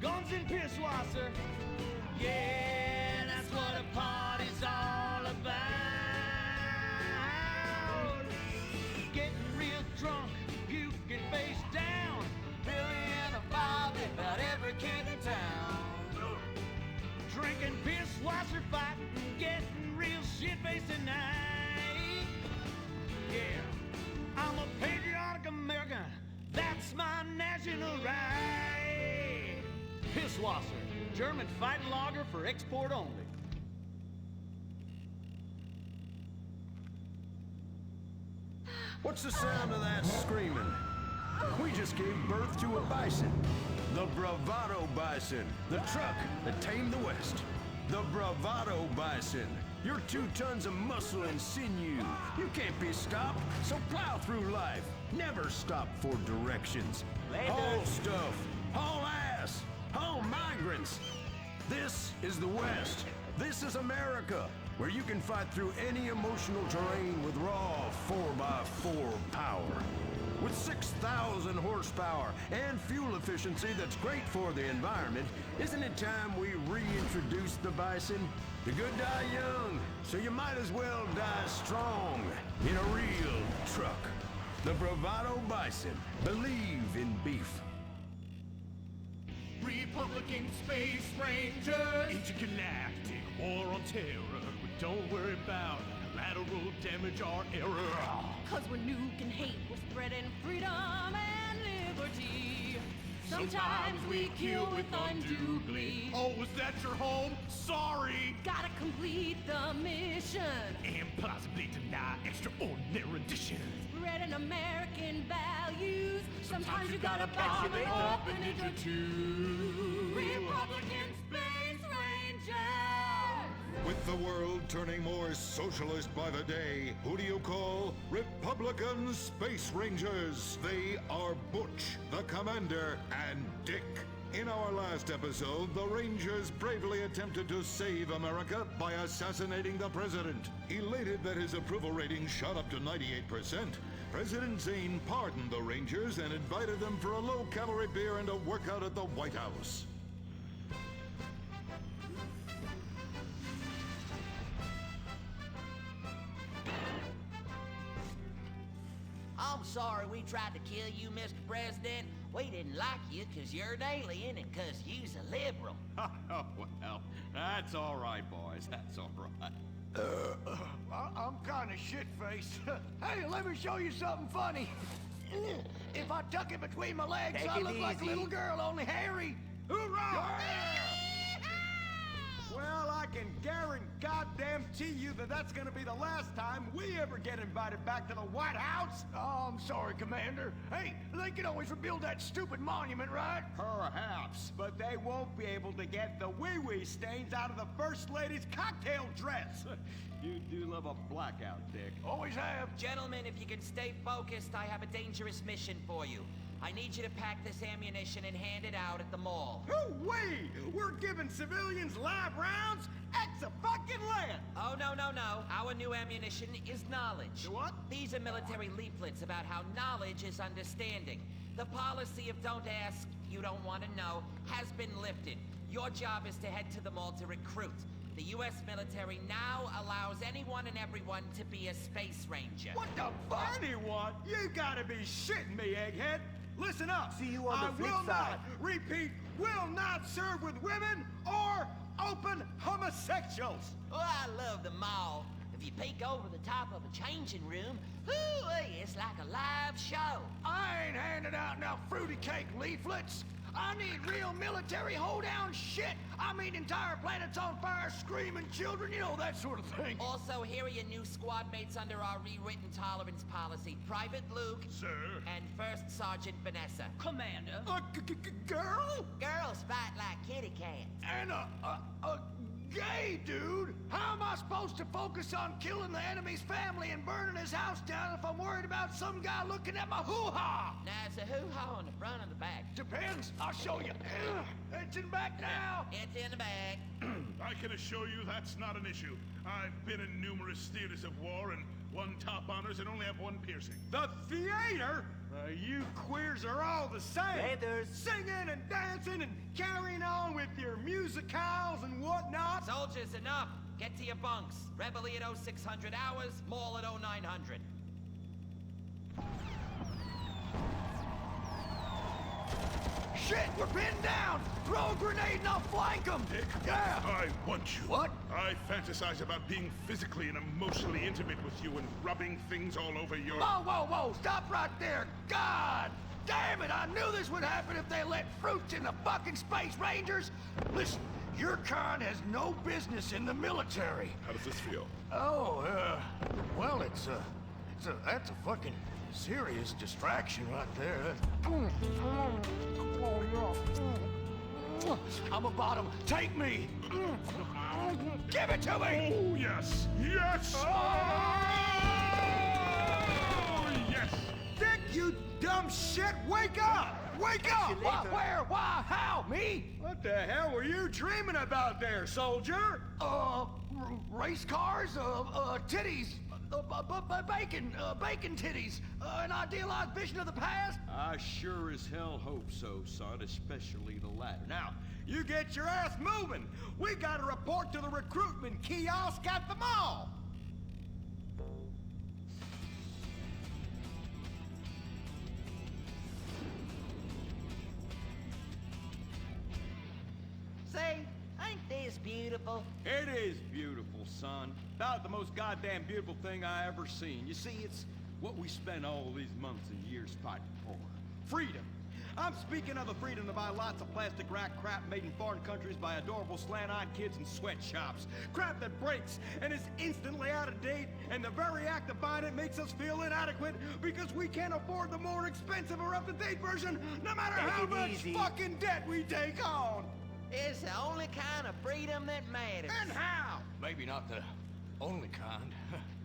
Speaker 24: Guns and Pisswasser. Yeah, that's what a party's all about. Getting real drunk, puking face down. Billy and a Bobby, about every kid in town. Drinking Pisswasser, fighting, getting real shit-faced tonight. Yeah, I'm a patriotic American. That's my national right. Pisswasser, German fighting lager for export only.
Speaker 1: What's the sound of that screaming? We just gave birth to a bison. The Bravado Bison. The truck that tamed the West. The Bravado Bison. You're 2 tons of muscle and sinew. You can't be stopped, so plow through life. Never stop for directions. Haul stuff. Haul ass. Haul migrants. This is the West. This is America, where you can fight through any emotional terrain with raw 4x4 power. With 6,000 horsepower and fuel efficiency that's great for the environment, isn't it time we reintroduce the bison? The good die young, so you might as well die strong in a real truck. The Bravado Bison. Believe in beef.
Speaker 8: Republican Space Rangers! Intergalactic war on terror. But don't worry about lateral damage or error.
Speaker 10: Cause we're nuking hate, we're spreading freedom and liberty. Sometimes we kill with undue glee.
Speaker 8: Oh, was that your home? Sorry!
Speaker 10: Gotta complete the mission.
Speaker 8: And possibly deny extraordinary additions.
Speaker 10: Spreading American values. Sometimes you gotta bomb and up a ninja too. Republican Space Rangers!
Speaker 2: With the world turning more socialist by the day, who do you call Republican Space Rangers? They are Butch, the Commander, and Dick. In our last episode, the Rangers bravely attempted to save America by assassinating the president. Elated that his approval rating shot up to 98%, President Zane pardoned the Rangers and invited them for a low cavalry beer and a workout at the White House.
Speaker 15: I'm sorry we tried to kill you, Mr. President. We didn't like you 'cause you're an alien and 'cause you's a liberal.
Speaker 25: Oh, well, that's all right, boys. That's all right.
Speaker 13: I'm kind of shit-faced. Hey, let me show you something funny. If I tuck it between my legs,
Speaker 5: Take
Speaker 13: I
Speaker 5: it
Speaker 13: look like a
Speaker 5: easy.
Speaker 13: little girl, only hairy. Hoorah!
Speaker 11: Well, I can guarantee you that that's gonna be the last time we ever get invited back to the White House.
Speaker 13: Oh, I'm sorry, Commander. Hey, they can always rebuild that stupid monument, right?
Speaker 11: Perhaps, but they won't be able to get the wee-wee stains out of the First Lady's cocktail dress. You do love a blackout, Dick.
Speaker 13: Always have.
Speaker 15: Gentlemen, if you can stay focused, I have a dangerous mission for you. I need you to pack this ammunition and hand it out at the mall.
Speaker 11: Hoo-wee! We're giving civilians live rounds? Ex-a-fucking-land!
Speaker 15: Oh, no. Our new ammunition is knowledge.
Speaker 11: What?
Speaker 15: These are military leaflets about how knowledge is understanding. The policy of don't ask, you don't want to know, has been lifted. Your job is to head to the mall to recruit. The U.S. military now allows anyone and everyone to be a space ranger.
Speaker 11: What the fuck? Anyone? You gotta be shitting me, egghead! Listen up!
Speaker 5: See you on the flip
Speaker 11: will
Speaker 5: side.
Speaker 11: not, repeat, will not serve with women or open homosexuals!
Speaker 15: Oh, I love the mall. If you peek over the top of a changing room, it's like a live show.
Speaker 13: I ain't handing out no fruity cake leaflets. I need real military hoedown shit. I mean, entire planet's on fire, screaming children, you know, that sort of thing.
Speaker 15: Also, here are your new squad mates under our rewritten tolerance policy. Private Luke.
Speaker 8: Sir.
Speaker 15: And First Sergeant Vanessa.
Speaker 5: Commander.
Speaker 13: Girl?
Speaker 15: Girls fight like kitty cats.
Speaker 13: And a gay dude? How am I supposed to focus on killing the enemy's family and burning his house down if I'm worried about some guy looking at my hoo-ha?
Speaker 15: Now, it's a hoo-ha on the front or the back?
Speaker 13: Depends. I'll show you. It's in the back now.
Speaker 15: It's in the bag.
Speaker 8: I can assure you that's not an issue. I've been in numerous theaters of war and won top honors and only have one piercing.
Speaker 11: The theater? You queers are all the same.
Speaker 5: Theaters.
Speaker 11: Singing and dancing and carrying on with your musicals and whatnot.
Speaker 15: Soldiers, enough. Get to your bunks. Reveille at 0600 hours, Maul at 0900.
Speaker 13: Shit, we're pinned down! Throw a grenade and I'll flank them!
Speaker 8: Dick,
Speaker 13: yeah!
Speaker 8: I want you.
Speaker 13: What?
Speaker 8: I fantasize about being physically and emotionally intimate with you and rubbing things all over your...
Speaker 13: Whoa, whoa, whoa! Stop right there! God damn it! I knew this would happen if they let fruits in the fucking Space Rangers! Listen, your kind has no business in the military.
Speaker 8: How does this feel?
Speaker 13: Oh, well, that's a fucking serious distraction right there. I'm a bottom. Take me! Give it to me!
Speaker 8: Oh, yes! Yes! Oh, yes!
Speaker 11: Dick, you dumb shit! Wake up! Wake up!
Speaker 13: What, where, why, how, me?
Speaker 11: What the hell were you dreaming about there, soldier?
Speaker 13: Race cars, titties, bacon titties, an idealized vision of the past?
Speaker 5: I sure as hell hope so, son, especially the latter.
Speaker 11: Now, you get your ass moving. We gotta report to the recruitment kiosk at the mall.
Speaker 15: Say, ain't this beautiful?
Speaker 5: It is beautiful, son. About the most goddamn beautiful thing I ever seen. You see, it's what we spent all these months and years fighting for.
Speaker 11: Freedom. I'm speaking of the freedom to buy lots of plastic rack crap made in foreign countries by adorable slant-eyed kids in sweatshops. Crap that breaks and is instantly out of date, and the very act of buying it makes us feel inadequate because we can't afford the more expensive or up-to-date version, no matter how much fucking debt we take on.
Speaker 15: It's the only kind of freedom that matters.
Speaker 11: And how?
Speaker 13: Maybe not the only kind.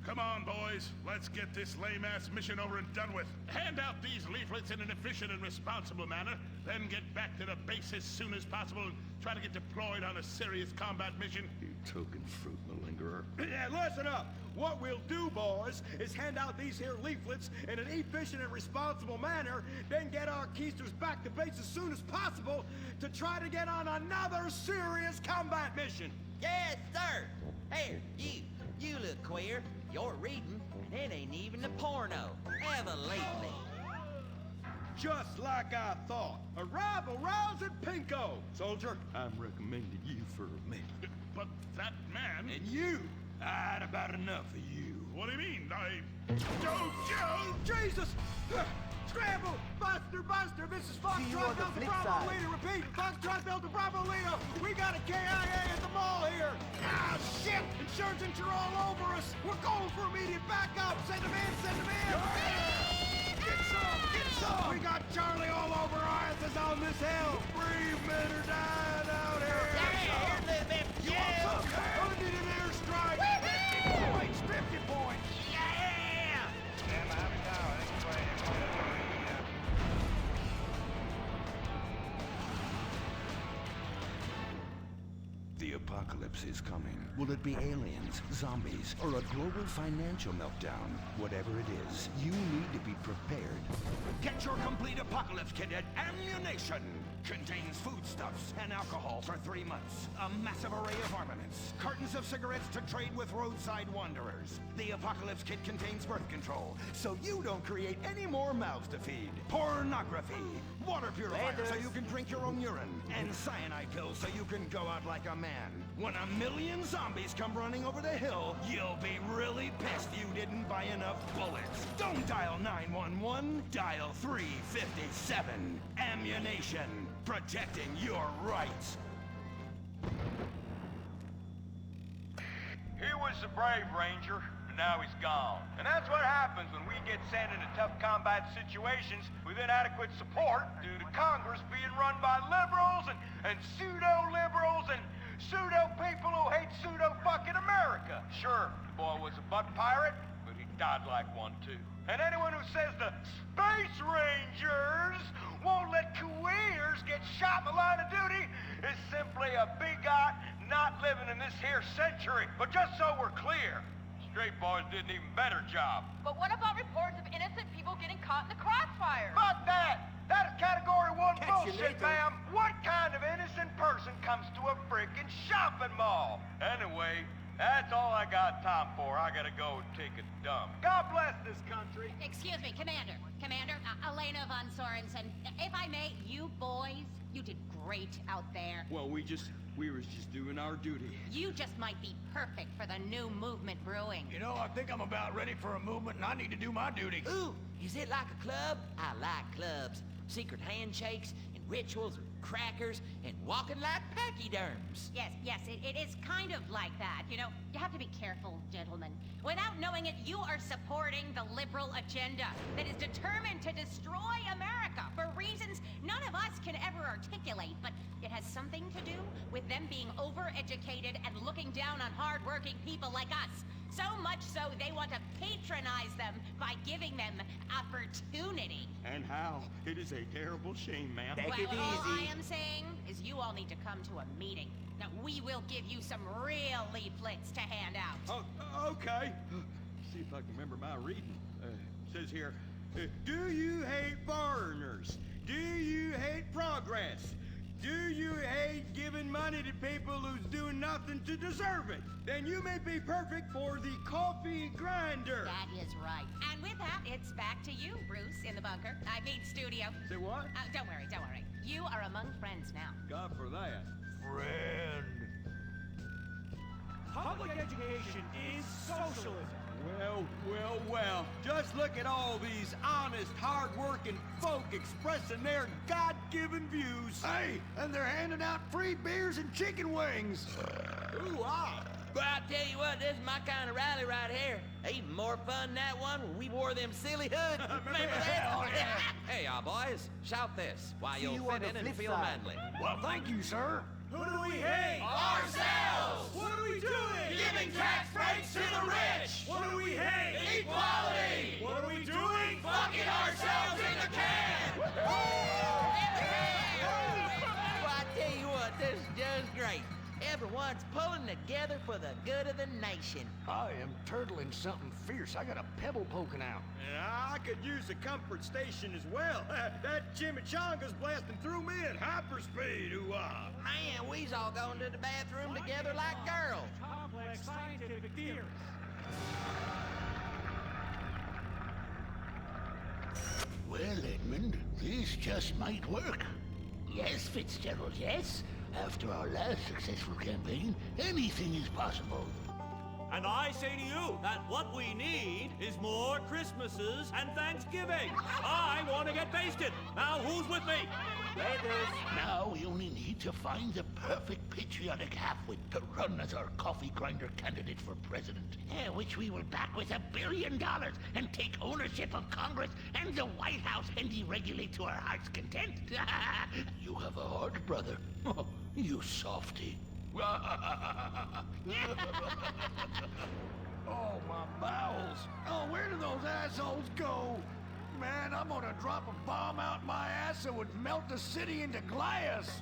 Speaker 8: Come on, boys. Let's get this lame-ass mission over and done with. Hand out these leaflets in an efficient and responsible manner, then get back to the base as soon as possible and try to get deployed on a serious combat mission.
Speaker 5: You token fruit malingerer.
Speaker 11: Yeah, listen up. What we'll do, boys, is hand out these here leaflets in an efficient and responsible manner, then get our keisters back to base as soon as possible to try to get on another serious combat mission.
Speaker 15: Yes, sir. Here, you look queer. You're reading, and it ain't even a porno. Ever lately.
Speaker 11: Just like I thought. Arrival rounds at Pinko. Soldier, I'm recommending you for a minute.
Speaker 8: But that man...
Speaker 11: And you! I'd about enough of you.
Speaker 8: What do you mean?
Speaker 11: Jesus! Scramble! Buster! This is Foxtrot Delta Bravo Leader. Repeat! Foxtrot Delta Bravo Leader. We got a KIA at the mall here. Ah, shit! Insurgents are all over us. We're going for immediate backup. Send them in! Get some! We got Charlie all over our asses on this hill. Brave men are dying out here.
Speaker 15: Here's a little bit for you.
Speaker 11: I need an airstrike. 50 points! 50 points!
Speaker 15: Yeah!
Speaker 4: The apocalypse is coming. Will it be aliens, zombies, or a global financial meltdown? Whatever it is, you need to be prepared.
Speaker 13: Get your complete apocalypse kit at Ammunition. Contains foodstuffs and alcohol for 3 months. A massive array of armaments. Cartons of cigarettes to trade with roadside wanderers. The apocalypse kit contains birth control, so you don't create any more mouths to feed. Pornography. Water purifier so you can drink your own urine. And cyanide pills so you can go out like a man. When 1,000,000 zombies come running over the hill, you'll be really pissed you didn't buy enough bullets. Don't dial 911, dial 357. Ammunition. Protecting your rights.
Speaker 7: was a brave ranger, but now he's gone. And that's what happens when we get sent into tough combat situations with inadequate support due to Congress being run by liberals and pseudo-liberals and pseudo-people who hate pseudo-fucking America. Sure, the boy was a butt pirate, but he died like one too. And anyone who says the Space Rangers won't let queers get shot in the line of duty is simply a bigot not living in this here century. But just so we're clear, straight boys did an even better job.
Speaker 14: But what about reports of innocent people getting caught in the crossfire?
Speaker 7: Fuck that! That is Category 1 bullshit, ma'am! What kind of innocent person comes to a frickin' shopping mall? Anyway, that's all I got time for. I gotta go and take a dump. God bless this country.
Speaker 16: Excuse me, Commander. Commander, Elena von Sorensen. If I may, you boys, you did great out there.
Speaker 11: Well, we was just doing our duty.
Speaker 16: You just might be perfect for the new movement brewing.
Speaker 25: You know, I think I'm about ready for a movement and I need to do my duty.
Speaker 15: Ooh, is it like a club? I like clubs. Secret handshakes and rituals and crackers and walking like pachyderms.
Speaker 16: Yes, it is kind of like that. You know, you have to be careful, gentlemen. Without knowing it, you are supporting the liberal agenda that is determined to destroy America for reasons none of us can ever articulate, but it has something to do with them being overeducated and looking down on hard-working people like us. So much so they want to patronize them by giving them opportunity.
Speaker 11: And how? It is a terrible shame, ma'am.
Speaker 16: All I am saying is you all need to come to a meeting. Now, we will give you some real leaflets to hand out.
Speaker 11: Oh, okay. See if I can remember my reading. Says here, do you hate foreigners? Do you hate progress? Do you hate giving money to people who's doing nothing to deserve it? Then you may be perfect for the coffee grinder.
Speaker 16: That is right. And with that, it's back to you, Bruce, in the bunker. I mean, studio.
Speaker 11: Say what?
Speaker 16: Don't worry. You are among friends now.
Speaker 11: God for that.
Speaker 7: Friend.
Speaker 6: Public education is socialism.
Speaker 11: Well. Just look at all these honest, hard-working folk expressing their God-given views.
Speaker 25: Hey, and they're handing out free beers and chicken wings.
Speaker 11: Ooh, ah.
Speaker 15: But I tell you what, this is my kind of rally right here. Even more fun than that one when we wore them silly hoods. Remember that? Hey, y'all boys, shout this while you'll fit in and feel manly.
Speaker 25: Well, thank you, sir.
Speaker 6: Who do we hate?
Speaker 14: Ourselves!
Speaker 6: What are we doing?
Speaker 14: Giving tax breaks to the rich!
Speaker 6: What do we hate?
Speaker 14: Equality!
Speaker 6: What are we doing?
Speaker 14: Fucking ourselves in the can!
Speaker 15: Well, I tell you what, this is just great. Everyone's pulling together for the good of the nation.
Speaker 25: I am turtling something fierce. I got a pebble poking out.
Speaker 11: Yeah, I could use a comfort station as well. That chimichanga's blasting through me at hyperspeed. Ooh-ah.
Speaker 15: Man, we's all going to the bathroom together like girls.
Speaker 6: Complex scientific theories.
Speaker 17: Well, Edmund, this just might work. Yes, Fitzgerald, yes. After our last successful campaign, anything is possible.
Speaker 24: And I say to you that what we need is more Christmases and Thanksgiving. I want to get basted. Now, who's with me?
Speaker 17: Now we only need to find the perfect patriotic halfwit to run as our coffee grinder candidate for president. Which we will back with $1 billion and take ownership of Congress and the White House and deregulate to our heart's content. You have a heart, brother. You softy.
Speaker 25: Oh, my bowels. Oh, where do those assholes go? Man, I'm gonna drop a bomb out my ass that would melt the city into glass.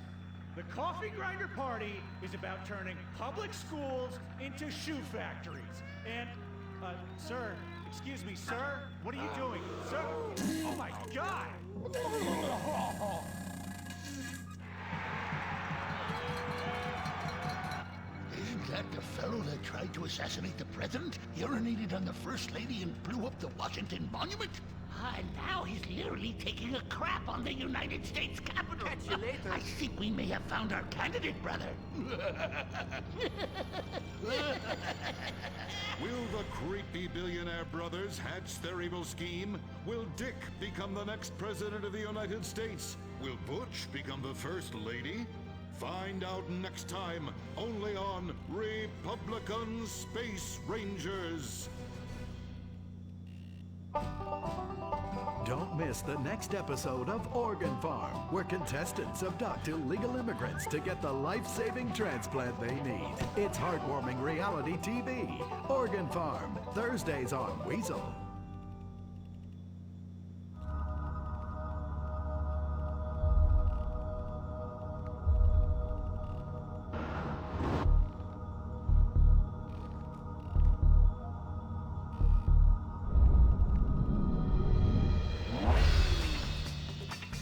Speaker 6: The Coffee Grinder Party is about turning public schools into shoe factories. And, sir, excuse me, sir, what are you doing? Sir? Oh my God!
Speaker 17: Isn't that the fellow that tried to assassinate the president, urinated on the First Lady, and blew up the Washington Monument? And now he's literally taking a crap on the United States Capitol.
Speaker 25: Catch you later.
Speaker 17: I think we may have found our candidate, brother.
Speaker 2: Will the creepy billionaire brothers hatch their evil scheme? Will Dick become the next president of the United States? Will Butch become the First Lady? Find out next time, only on Republican Space Rangers.
Speaker 23: Don't miss the next episode of Organ Farm, where contestants abduct illegal immigrants to get the life-saving transplant they need. It's heartwarming reality TV. Organ Farm, Thursdays on Weasel.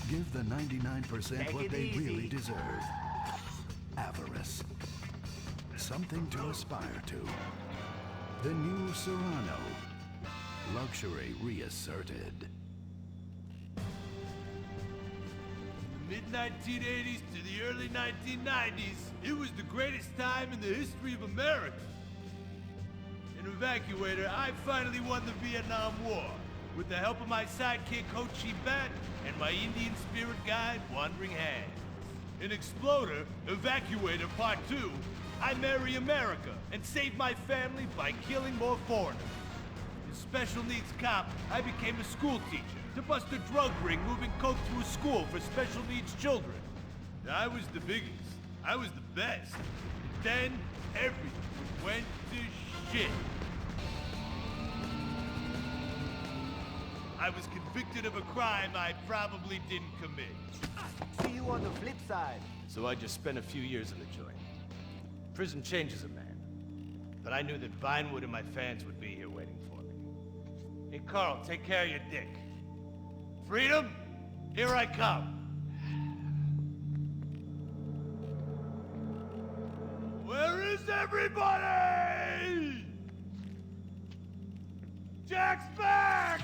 Speaker 23: Give the 99% what they really deserve. Avarice. Something to aspire to. The new Serrano. Luxury reasserted.
Speaker 9: Mid-1980s to the early 1990s, it was the greatest time in the history of America. In Evacuator, I finally won the Vietnam War, with the help of my sidekick Ho Chi Bat and my Indian spirit guide, Wandering Hand. In Exploder, Evacuator Part 2, I marry America and save my family by killing more foreigners. In Special Needs Cop, I became a school teacher to bust a drug ring moving coke to a school for special needs children. I was the biggest. I was the best. Then, everything went to shit. I was convicted of a crime I probably didn't commit.
Speaker 18: See you on the flip side.
Speaker 19: So I just spent a few years in the joint. Prison changes a man. But I knew that Vinewood and my fans would be here waiting for me. Hey, Carl, take care of your dick. Freedom, here I come.
Speaker 9: Where is everybody? Jack's back!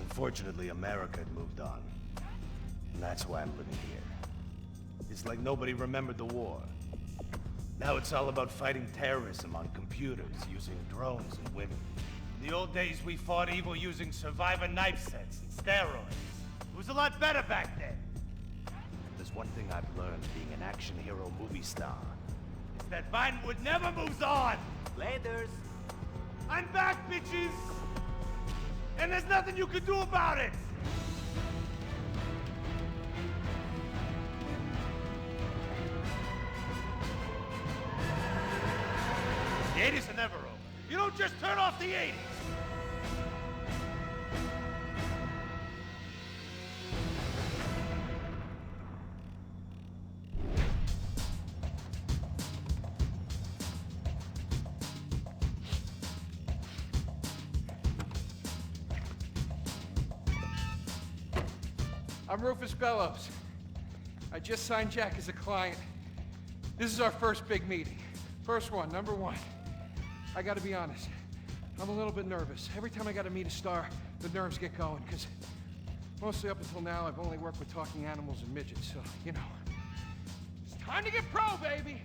Speaker 19: Unfortunately, America had moved on. And that's why I'm living here. It's like nobody remembered the war. Now it's all about fighting terrorism on computers, using drones and women. In the old days, we fought evil using survivor knife sets and steroids. It was a lot better back then. There's one thing I've learned being an action hero movie star. It's that Vinewood never moves on!
Speaker 18: Laters.
Speaker 19: I'm back, bitches! And there's nothing you can do about it! The 80s are never over. You don't just turn off the 80s!
Speaker 20: I'm Rufus Bellows. I just signed Jack as a client. This is our first big meeting. First one, number one. I gotta be honest, I'm a little bit nervous. Every time I gotta meet a star, the nerves get going, because mostly up until now, I've only worked with talking animals and midgets, so, you know. It's time to get pro, baby!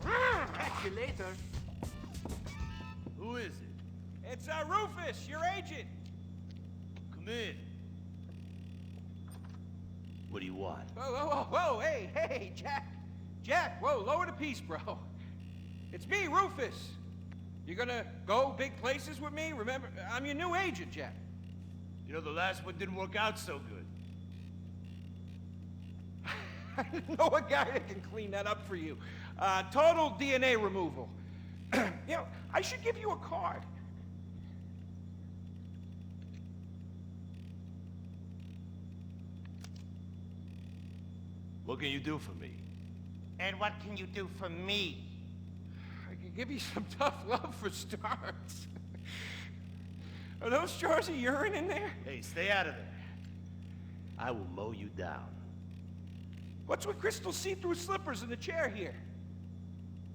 Speaker 18: Catch you later.
Speaker 19: Who is it?
Speaker 20: It's Rufus, your agent.
Speaker 19: Come in. What do you want?
Speaker 20: Whoa, whoa, whoa, whoa, hey, Jack. Jack, whoa, lower the piece, bro. It's me, Rufus. You gonna go big places with me? Remember, I'm your new agent, Jack.
Speaker 19: You know, the last one didn't work out so good.
Speaker 20: I know a guy that can clean that up for you. Total DNA removal. You know, I should give you a card.
Speaker 19: What can you do for me?
Speaker 15: And what can you do for me?
Speaker 20: I can give you some tough love for starts. Are those jars of urine in there?
Speaker 19: Hey, stay out of there. I will mow you down.
Speaker 20: What's with Crystal's see-through slippers in the chair here?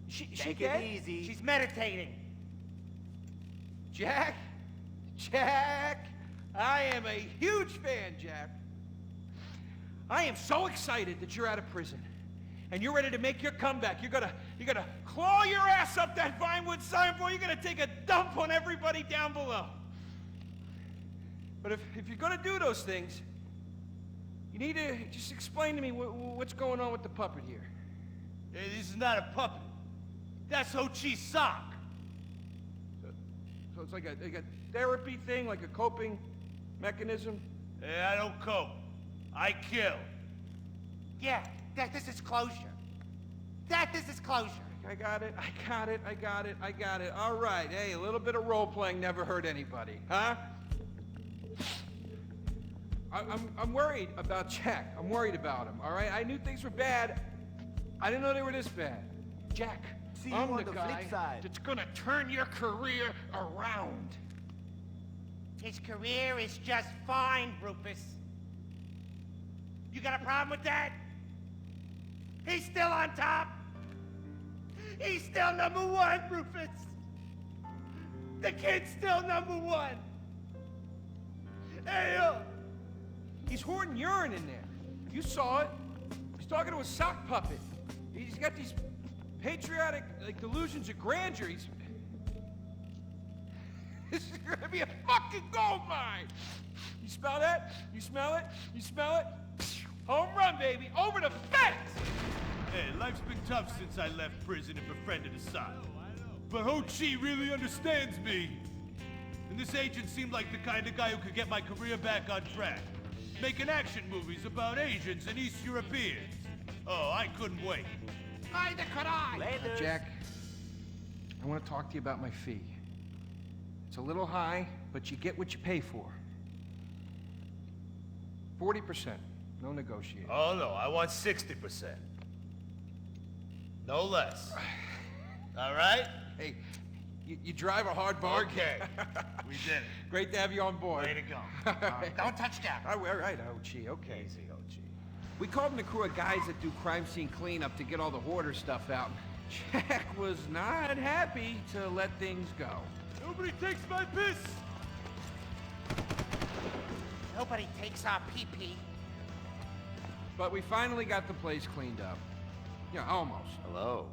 Speaker 20: She
Speaker 18: Take
Speaker 20: dead?
Speaker 18: it easy.
Speaker 15: She's meditating.
Speaker 20: Jack? Jack! I am a huge fan, Jack. I am so excited that you're out of prison. And you're ready to make your comeback. You're gonna claw your ass up that Vinewood sign board. You're gonna take a dump on everybody down below. But if you're gonna do those things, you need to just explain to me what's going on with the puppet here.
Speaker 9: Hey, this is not a puppet. That's Ho Chi's sock.
Speaker 20: So it's like a therapy thing, like a coping mechanism?
Speaker 9: Hey, I don't cope. I kill.
Speaker 1: Yeah, this is closure. This is closure.
Speaker 20: I got it. All right, hey, a little bit of role-playing never hurt anybody, huh? I'm worried about Jack. I'm worried about him, all right? I knew things were bad. I didn't know they were this bad. Jack,
Speaker 18: See you
Speaker 20: I'm
Speaker 18: on
Speaker 20: the
Speaker 18: the
Speaker 20: guy
Speaker 18: flip side.
Speaker 20: that's gonna turn your career around.
Speaker 1: His career is just fine, Rufus. You got a problem with that? He's still on top. He's still #1, Rufus. The kid's still #1. Hey,
Speaker 20: He's hoarding urine in there. You saw it. He's talking to a sock puppet. He's got these patriotic, delusions of grandeur. This is gonna be a fucking gold mine. You smell that? You smell it? You smell it? Home run, baby. Over the fence!
Speaker 9: Hey, life's been tough since I left prison and befriended Assad. But Ho Chi really understands me. And this agent seemed like the kind of guy who could get my career back on track. Making action movies about Asians and East Europeans. Oh, I couldn't wait.
Speaker 1: neither could I.
Speaker 20: Jack, I want to talk to you about my fee. It's a little high, but you get what you pay for. 40%. No negotiating.
Speaker 19: Oh, no, I want 60%. No less. All right?
Speaker 20: Hey, you drive a hard bargain.
Speaker 19: Okay. We did it.
Speaker 20: Great to have you on board.
Speaker 19: Way to go.
Speaker 1: Don't touch Jack.
Speaker 20: All right, Ochi, okay.
Speaker 19: Easy, OG.
Speaker 5: We called in a crew of guys that do crime scene cleanup to get all the hoarder stuff out. Jack was not happy to let things go.
Speaker 9: Nobody takes my piss!
Speaker 1: Nobody takes our pee-pee.
Speaker 5: But we finally got the place cleaned up. Yeah, almost.
Speaker 19: Hello.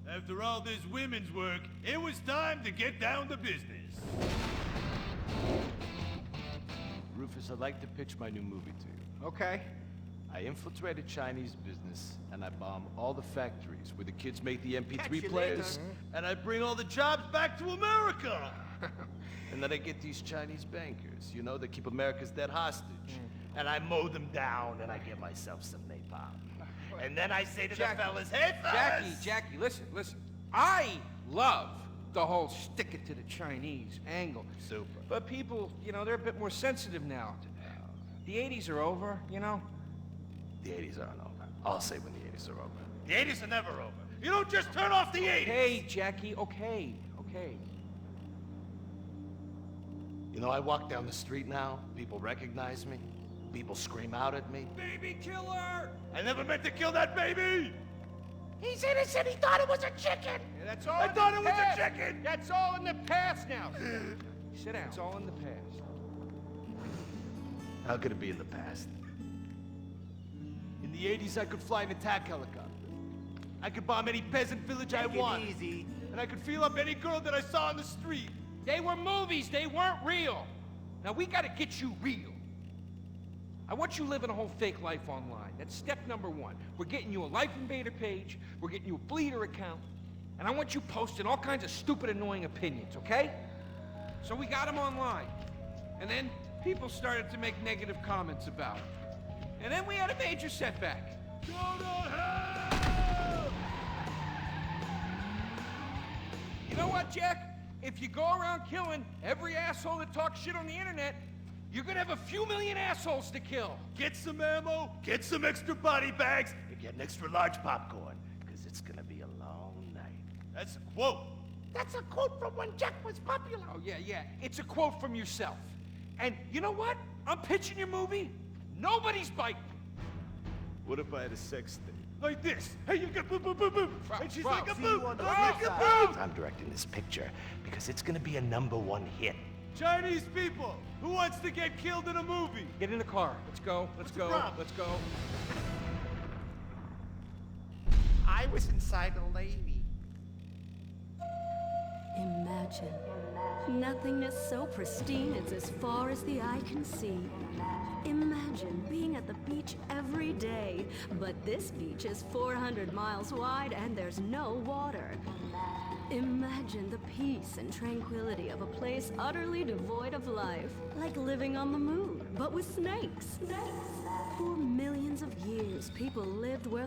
Speaker 9: After all this women's work, it was time to get down to business.
Speaker 19: Rufus, I'd like to pitch my new movie to you.
Speaker 5: Okay.
Speaker 19: I infiltrated Chinese business, and I bomb all the factories where the kids make the
Speaker 1: Catch
Speaker 19: MP3
Speaker 1: you
Speaker 19: players.
Speaker 1: later.
Speaker 9: And I bring all the jobs back to America!
Speaker 19: And then I get these Chinese bankers, you know, that keep America's dead hostage. And I mow them down, and I get myself some napalm. And then I say to the fellas, hey, fellas!
Speaker 5: Jackie, listen. I love the whole stick it to the Chinese angle.
Speaker 19: Super.
Speaker 5: But people, they're a bit more sensitive now. The 80s are over,
Speaker 19: The 80s aren't over. I'll say when the 80s are over.
Speaker 9: The 80s are never over. You don't just turn off the 80s!
Speaker 5: Hey, Jackie, okay.
Speaker 19: You know, I walk down the street now, people recognize me, people scream out at me.
Speaker 20: Baby killer!
Speaker 9: I never meant to kill that baby!
Speaker 1: He's innocent. He thought it was a chicken.
Speaker 20: Yeah, that's all
Speaker 9: I
Speaker 20: in
Speaker 9: thought
Speaker 20: the
Speaker 9: it was
Speaker 20: past.
Speaker 9: a chicken!
Speaker 20: That's all in the past now. Sit down. It's all in the past.
Speaker 19: How could it be in the past? In the 80s, I could fly an attack helicopter. I could bomb any peasant village I want.
Speaker 1: Take it easy.
Speaker 9: And I could feel up any girl that I saw on the street.
Speaker 20: They were movies. They weren't real. Now we gotta get you real. I want you living a whole fake life online. That's step number 1. We're getting you a Life Invader page. We're getting you a Bleeder account. And I want you posting all kinds of stupid, annoying opinions, okay? So we got them online. And then people started to make negative comments about it. And then we had a major setback.
Speaker 9: Go to hell!
Speaker 20: You know what, Jack? If you go around killing every asshole that talks shit on the internet, you're gonna have a few million assholes to kill.
Speaker 9: Get some ammo, get some extra body bags,
Speaker 19: And get an extra large popcorn, because it's gonna be a long night.
Speaker 9: That's a quote.
Speaker 1: That's a quote from when Jack was popular.
Speaker 20: Oh, yeah. It's a quote from yourself. And you know what? I'm pitching your movie. Nobody's biting.
Speaker 19: What if I had a sex thing?
Speaker 9: Like this. Hey, you got boom, boom, boom, boom. And she's like a
Speaker 18: See you
Speaker 9: boom,
Speaker 18: on the
Speaker 9: like
Speaker 18: flip
Speaker 9: a
Speaker 18: side.
Speaker 9: boom.
Speaker 19: I'm directing this picture because it's gonna be a #1 hit.
Speaker 9: Chinese people, who wants to get killed in a movie?
Speaker 20: Get in the car. Let's go.
Speaker 9: What's the problem?
Speaker 20: Let's go.
Speaker 1: I was inside a lady.
Speaker 10: Imagine Imagine nothingness so pristine it's as far as the eye can see. Imagine being at the beach every day, but this beach is 400 miles wide and there's no water. Imagine the peace and tranquility of a place utterly devoid of life, like living on the moon, but with snakes. For millions of years, people lived where